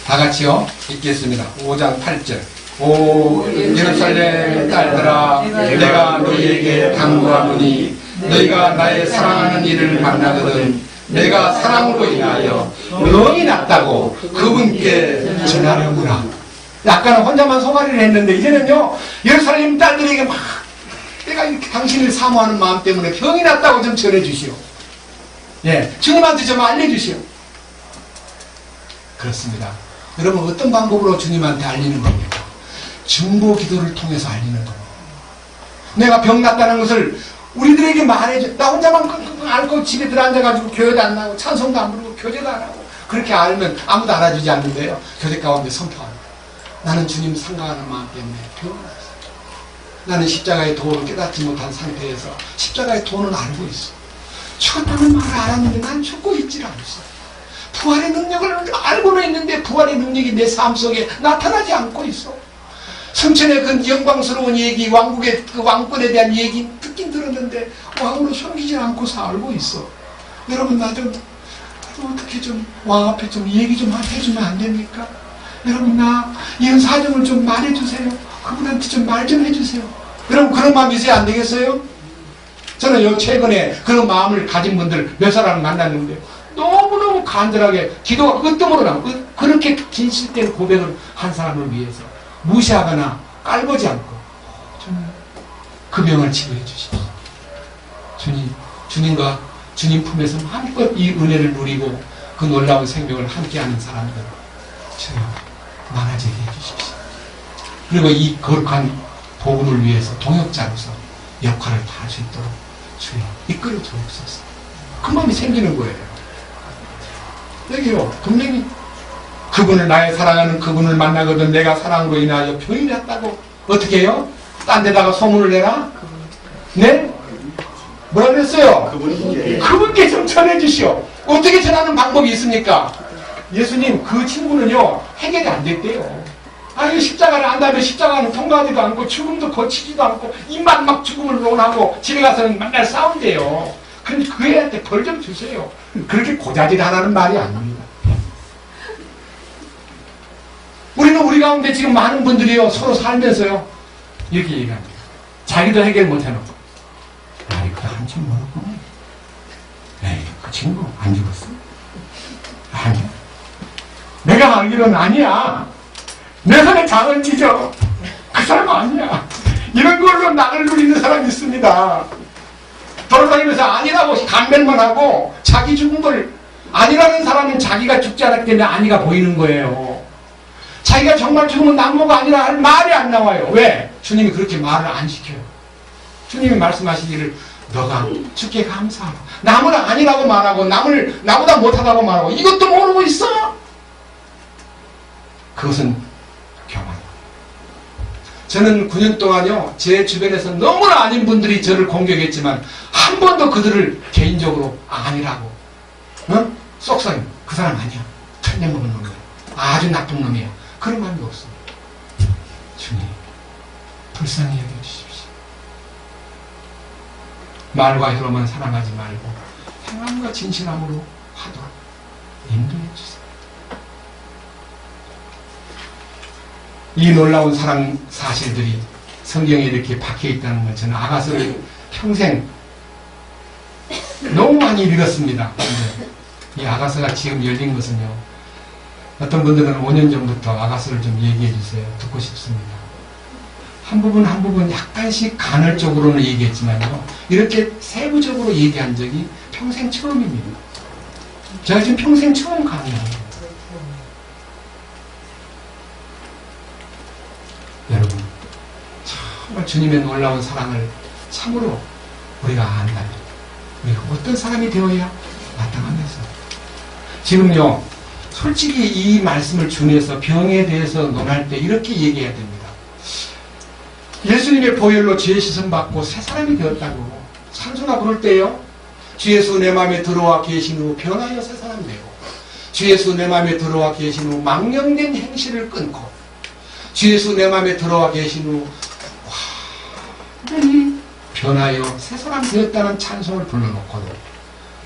다 같이요 읽겠습니다. 5장 8절. 오 예루살렘 딸들아, 내가 너희에게 당부하노니 너희가 나의 사랑하는 이를 만나거든 내가 사랑으로 인하여 너희 낫다고 그분께 전하려구나. 아까는 혼자만 소가리를 했는데 이제는요, 예루살렘 딸들에게 막 내가 이렇게 당신을 사모하는 마음 때문에 병이 났다고 좀 전해주시오. 예, 주님한테 좀 알려주시오. 그렇습니다. 여러분, 어떤 방법으로 주님한테 알리는 겁니까? 중보 기도를 통해서 알리는 겁니다. 내가 병 났다는 것을 우리들에게 말해줘. 나 혼자만 끙끙 앓고 집에 들어앉아가지고 교회도 안 나고 찬송도 안 부르고 교제도 안 하고 그렇게 알면 아무도 알아주지 않는데요, 교제 가운데 선포합니다. 나는 주님 생각하는 마음 때문에 병을 났어. 나는 십자가의 도를 깨닫지 못한 상태에서 십자가의 도는 알고 있어. 죽었다는 말을 알았는데 난 죽고 있질 않았어. 부활의 능력을 알고는 있는데 부활의 능력이 내 삶 속에 나타나지 않고 있어. 성천의 그 영광스러운 얘기, 왕국의 그 왕권에 대한 얘기 듣긴 들었는데 왕으로 섬기지 않고 살고 있어. 여러분, 나도 어떻게 좀 왕 앞에 좀 얘기 좀 해주면 안 됩니까? 여러분, 나 이런 사정을 좀 말해주세요. 그분한테 좀 말 좀 해주세요. 여러분, 그런 마음이 있어야 안 되겠어요? 저는 최근에 그런 마음을 가진 분들 몇 사람을 만났는데 너무너무 간절하게 기도가 끄떡으로 나고 그렇게 진실된 고백을 한 사람을 위해서 무시하거나 깔보지 않고 주님 그 병을 치료해 주십시오. 주님과 주님 품에서 마음껏 이 은혜를 누리고 그 놀라운 생명을 함께하는 사람들 주여 많아지게 해주십시오. 그리고 이 거룩한 복음을 위해서 동역자로서 역할을 다 할 수 있도록 주여 이끌어 주옵소서. 그 마음이 생기는 거예요. 여기요, 분명히 그분을, 나의 사랑하는 그분을 만나거든 내가 사랑으로 인하여 병이 났다고. 어떻게 해요? 딴 데다가 소문을 내라? 네? 뭐라 그랬어요? 그분께 좀 전해 주시오. 어떻게 전하는 방법이 있습니까? 예수님, 그 친구는요 해결이 안 됐대요. 아니, 십자가를 안 달면 십자가는 통과하지도 않고 죽음도 거치지도 않고 입만 막 죽음을 논하고 집에 가서는 맨날 싸운대요. 그럼 그 애한테 벌 좀 주세요. 그렇게 고자질하라는 말이 아닙니다. 우리는 우리 가운데 지금 많은 분들이요 서로 살면서요 이렇게 얘기합니다. 자기도 해결 못 해놓고, 아이, 그 한참 멀었구나. 에이, 그 친구 안 죽었어? 아니야. 내가 알기로는 아니야. 내 손에 장을 찢어. 그 사람 아니야. 이런 걸로 낙을 누리는 사람이 있습니다. 돌아다니면서 아니라고 감별만 하고 자기 죽은 걸, 아니라는 사람은 자기가 죽지 않았기 때문에 아니가 보이는 거예요. 자기가 정말 죽으면 남모가 아니라 할 말이 안 나와요. 왜? 주님이 그렇게 말을 안 시켜요. 주님이 말씀하시기를 너가 주께 감사하고 남을 아니라고 말하고 남을 나보다 못하다고 말하고 이것도 모르고 있어? 그것은 교만. 저는 9년 동안요 제 주변에서 너무나 아닌 분들이 저를 공격했지만 한 번도 그들을 개인적으로 아니라고 쏙쏙이 그 사람 아니야, 천년 먹은 놈이야, 아주 나쁜 놈이야, 그런 마음이 없습니다. 주님, 불쌍히 여겨주십시오. 말과 혀로만 사랑하지 말고 행함과 진실함으로 하도록 인도해 주세요. 이 놀라운 사랑 사실들이 성경에 이렇게 박혀 있다는 건 저는 아가서를 평생 너무 많이 읽었습니다. 이 아가서가 지금 열린 것은요, 어떤 분들은 5년 전부터 아가서를 좀 얘기해 주세요. 듣고 싶습니다. 한 부분 한 부분 약간씩 간헐적으로는 얘기했지만요, 이렇게 세부적으로 얘기한 적이 평생 처음입니다. 제가 지금 평생 처음 강의합니다. 여러분, 정말 주님의 놀라운 사랑을 참으로 우리가 안다면 우리가 어떤 사람이 되어야 마땅하면서, 지금요 솔직히 이 말씀을 준해서 병에 대해서 논할 때 이렇게 얘기해야 됩니다. 예수님의 보혈로 죄 씻음 받고 새 사람이 되었다고 산소나 부를 때요, 주 예수 내 마음에 들어와 계신 후 변하여 새 사람이 되고, 주 예수 내 마음에 들어와 계신 후 망령된 행실을 끊고, 주 예수 내 마음에 들어와 계신 후 완전히 변하여 새 사람 되었다는 찬송을 불러놓고도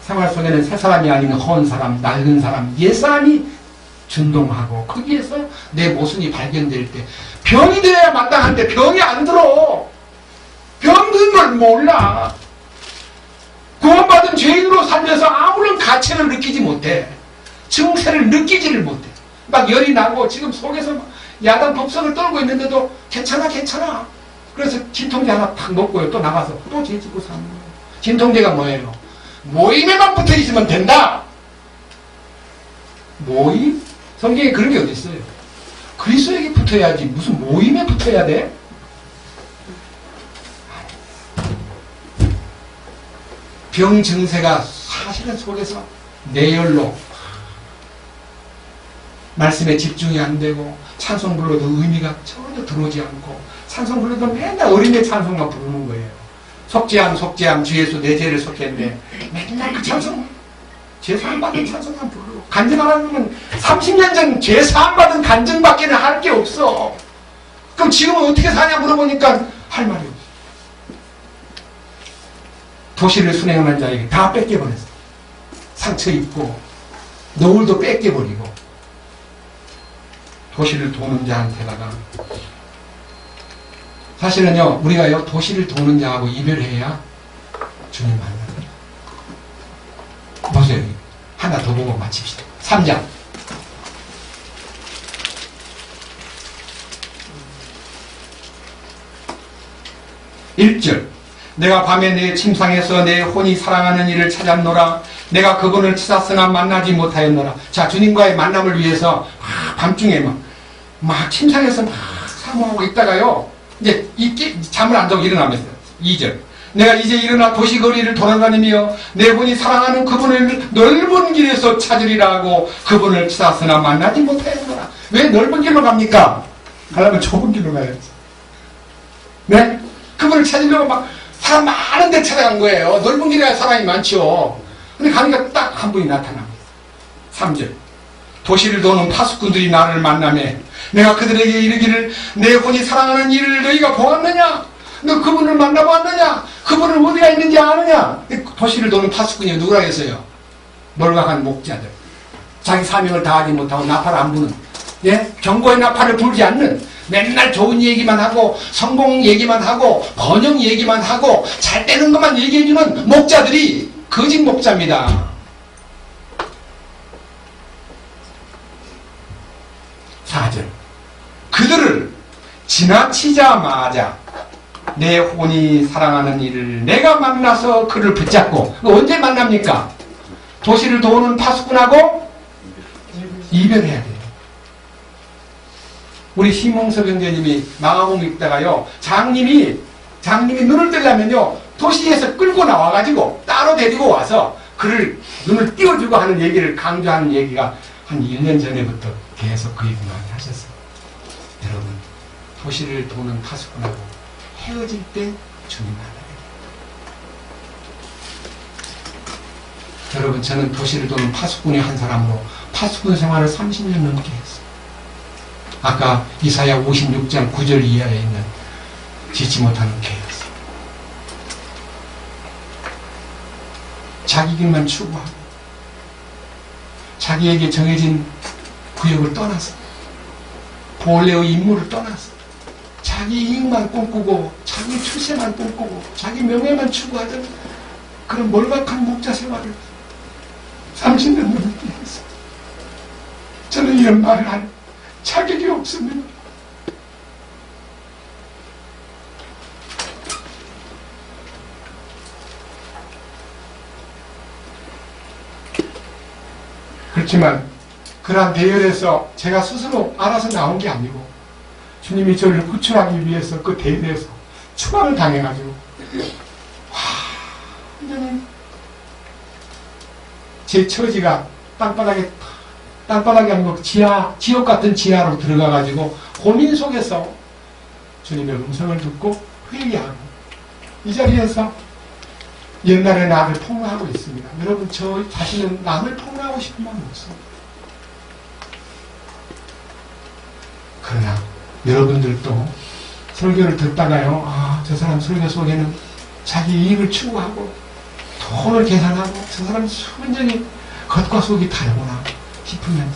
생활 속에는 새 사람이 아닌 허운 사람, 낡은 사람, 옛사람이 준동하고 거기에서 내 모순이 발견될 때 병이 되어야 마땅한데 병이 안 들어. 병든 걸 몰라. 구원받은 죄인으로 살면서 아무런 가치를 느끼지 못해. 증세를 느끼지를 못해. 막 열이 나고 지금 속에서 막 야단 법석을 떨고 있는데도 괜찮아 괜찮아. 그래서 진통제 하나 탁 먹고요 또 나가서 또 죄 짓고 사는 거예요. 진통제가 뭐예요? 모임에만 붙어 있으면 된다. 모임? 성경에 그런 게 어디 있어요? 그리스도에게 붙어야지 무슨 모임에 붙어야 돼? 병 증세가 사실은 속에서 내열로 말씀에 집중이 안 되고 찬송 불러도 의미가 전혀 들어오지 않고 찬송 불러도 맨날 어린애 찬송만 부르는 거예요. 속죄함 주 예수 내 죄를 속했네. 맨날 그 찬송, 죄 사함 받은 찬송만 부르고, 간증하라면 30년 전 죄 사함 받은 간증밖에는 할 게 없어. 그럼 지금은 어떻게 사냐 물어보니까 할 말이 없어. 도시를 순행하는 자에게 다 뺏겨버렸어. 상처 입고 노을도 뺏겨버리고 도시를 도는 자한테다가, 사실은요 우리가요 도시를 도는 자하고 이별해야 주님 만납니다. 보세요. 하나 더 보고 마칩시다. 3장 1절, 내가 밤에 내 침상에서 내 혼이 사랑하는 이를 찾았노라. 내가 그분을 찾았으나 만나지 못하였노라. 자, 주님과의 만남을 위해서 밤중에 막 침상에서 막 사모하고 있다가요, 이제 잠을 안 자고 일어나면서 2절. 내가 이제 일어나 도시 거리를 돌아다니며 내 본이 사랑하는 그분을 넓은 길에서 찾으리라 하고 그분을 찾았으나 만나지 못하였노라. 왜 넓은 길로 갑니까? 가려면 좁은 길로 가야지. 네? 그분을 찾으려고 막 사람 많은 데 찾아간 거예요. 넓은 길에 사람이 많죠. 근데 가니까 딱 한 분이 나타납니다. 3절. 도시를 도는 파수꾼들이 나를 만나매 내가 그들에게 이르기를 내 혼이 사랑하는 이를 너희가 보았느냐? 너 그분을 만나보았느냐? 그분은 어디가 있는지 아느냐? 도시를 도는 파수꾼이 누구라 했어요? 몰각한 목자들. 자기 사명을 다하지 못하고 나팔을 안 부는, 예? 경고의 나팔을 불지 않는, 맨날 좋은 얘기만 하고 성공 얘기만 하고 번영 얘기만 하고 잘 되는 것만 얘기해주는 목자들이 거짓 목자입니다. 4절. 그들을 지나치자마자 내 혼이 사랑하는 이를 내가 만나서 그를 붙잡고, 언제 만납니까? 도시를 도우는 파수꾼하고 이별해야 돼요. 우리 심홍석 형제님이 망하고 있다가요, 장님이 눈을 뜨려면요, 도시에서 끌고 나와가지고 따로 데리고 와서 그를 눈을 띄워주고 하는 얘기를 강조하는 얘기가 한 1년 전에부터 계속 그 얘기 많이 하셨어요. 여러분, 도시를 도는 파수꾼하고 헤어질 때 주님 만나요. 여러분, 저는 도시를 도는 파수꾼의 한 사람으로 파수꾼 생활을 30년 넘게 했어요. 아까 이사야 56장 9절 이하에 있는 짓지 못하는 개였어요. 자기 길만 추구하고 자기에게 정해진 구역을 떠나서 본래의 임무를 떠나서 자기 이익만 꿈꾸고 자기 출세만 꿈꾸고 자기 명예만 추구하던 그런 몰박한 목자 생활을 30년 넘게 했어요. 저는 이런 말을 할 자격이 없습니다. 그렇지만 그러한 대열에서 제가 스스로 알아서 나온 게 아니고 주님이 저를 구출하기 위해서 그 대열에서 추방을 당해가지고 완전히 제 처지가 땅바닥이 아니고 지옥 같은 지하로 들어가가지고 고민 속에서 주님의 음성을 듣고 회개하고 이 자리에서 옛날에 나를 폭로하고 있습니다. 여러분, 저 자신은 남을 폭로하고 싶은 마음이 없습니다. 그러나 여러분들도 설교를 듣다가요, 저 사람 설교 속에는 자기 이익을 추구하고 돈을 계산하고 저 사람 순전히 겉과 속이 다르구나 싶으면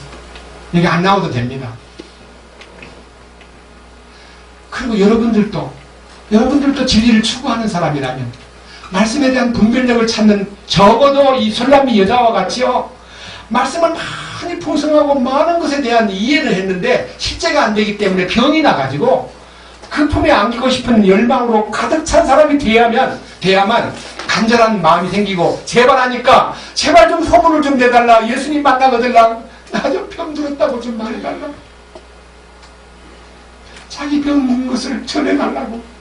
여기 안 나와도 됩니다. 그리고 여러분들도 진리를 추구하는 사람이라면 말씀에 대한 분별력을 찾는, 적어도 이 술람미 여자와 같이요, 말씀을 많이 풍성하고 많은 것에 대한 이해를 했는데 실제가 안 되기 때문에 병이 나가지고 그 품에 안기고 싶은 열망으로 가득 찬 사람이 돼야만 간절한 마음이 생기고, 제발 하니까 제발 좀 소문을 좀 내달라, 예수님 만나거들라, 나 좀 병 들었다고 좀 말해달라, 자기 병 든 것을 전해달라고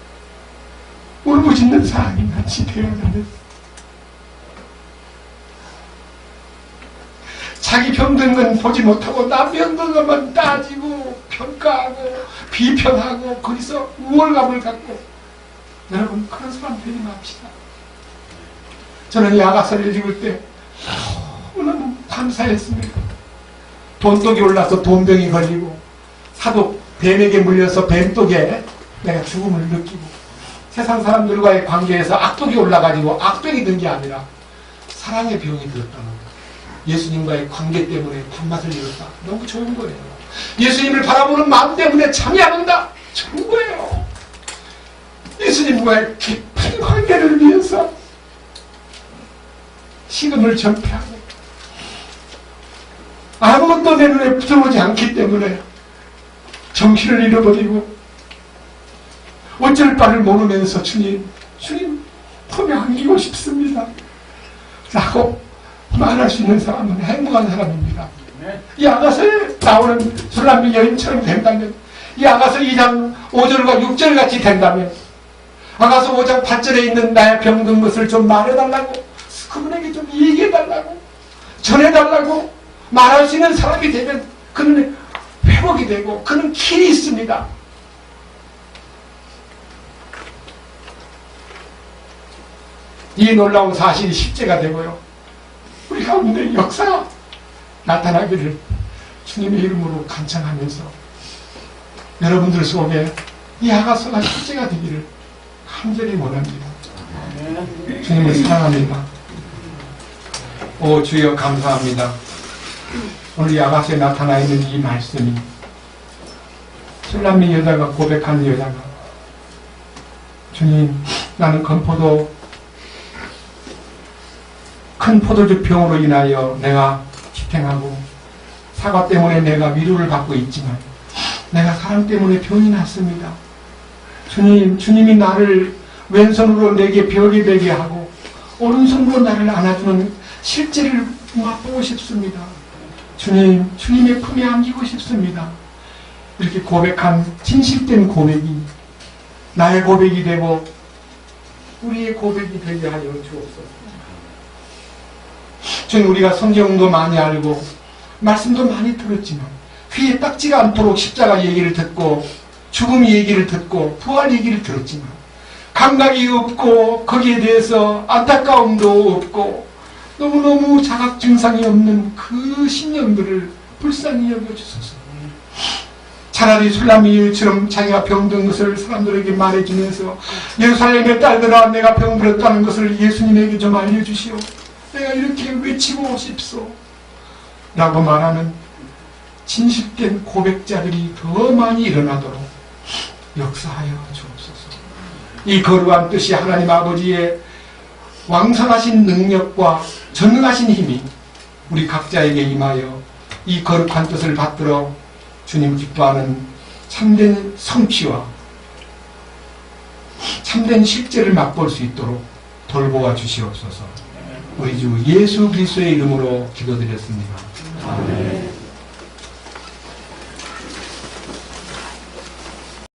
울부짖는 사람이 같이 되어가는, 자기 병든 건 보지 못하고 남 병든 것만 따지고 평가하고 비평하고 거기서 우월감을 갖고, 여러분, 그런 사람 되지 맙시다. 저는 야가서를 읽을 때 너무너무 감사했습니다. 돈독이 올라서 돈병이 걸리고 사독 뱀에게 물려서 뱀독에 내가 죽음을 느끼고 세상 사람들과의 관계에서 악독이 올라가지고 악독이 든 게 아니라 사랑의 병이 들었다는 거예요. 예수님과의 관계 때문에 밥맛을 잃었다. 너무 좋은 거예요. 예수님을 바라보는 마음 때문에 잠이 안 온다. 좋은 거예요. 예수님과의 깊은 관계를 위해서 식음을 전폐하고 아무것도 내 눈에 들어오지 않기 때문에 정신을 잃어버리고 어쩔 바를 모르면서 주님 품에 안기고 싶습니다 라고 말할 수 있는 사람은 행복한 사람입니다. 이 아가서에 나오는 술람미 여인처럼 된다면, 이 아가서 2장 5절과 6절 같이 된다면 아가서 5장 8절에 있는 나의 병든 것을 좀 말해달라고, 그분에게 좀 얘기해달라고, 전해달라고 말할 수 있는 사람이 되면 그는 회복이 되고 그는 길이 있습니다. 이 놀라운 사실이 실제가 되고요, 우리 가운데 역사가 나타나기를 주님의 이름으로 간청하면서 여러분들 속에 이 아가서가 실제가 되기를 간절히 원합니다. 주님을 사랑합니다. 오 주여 감사합니다. 오늘 이 아가서에 나타나 있는 이 말씀이 술람미 여자가 고백한 여자가, 주님 나는 큰 포도주 병으로 인하여 내가 지탱하고 사과 때문에 내가 위로를 받고 있지만 내가 사랑 때문에 병이 났습니다. 주님이 나를 왼손으로 내게 벽이 되게 하고 오른손으로 나를 안아주는 실제를 맛보고 싶습니다. 주님의 품에 안기고 싶습니다. 이렇게 고백한 진실된 고백이 나의 고백이 되고 우리의 고백이 되게 하여 주옵소서. 주님, 우리가 성경도 많이 알고 말씀도 많이 들었지만 귀에 딱지가 않도록 십자가 얘기를 듣고 죽음 얘기를 듣고 부활 얘기를 들었지만 감각이 없고 거기에 대해서 안타까움도 없고 너무너무 자각 증상이 없는 그 신령들을 불쌍히 여겨주소서. 차라리 술람미처럼 자기가 병든 것을 사람들에게 말해주면서 예루살렘의 딸들아 내가 병들었다는 것을 예수님에게 좀 알려주시오. 내가 이렇게 외치고 싶소 라고 말하는 진실된 고백자들이 더 많이 일어나도록 역사하여 주옵소서. 이 거룩한 뜻이 하나님 아버지의 왕성하신 능력과 전능하신 힘이 우리 각자에게 임하여 이 거룩한 뜻을 받들어 주님 기뻐하는 참된 성취와 참된 실제를 맛볼 수 있도록 돌보아 주시옵소서. 우리 주 예수 그리스도의 이름으로 기도드렸습니다. 아멘.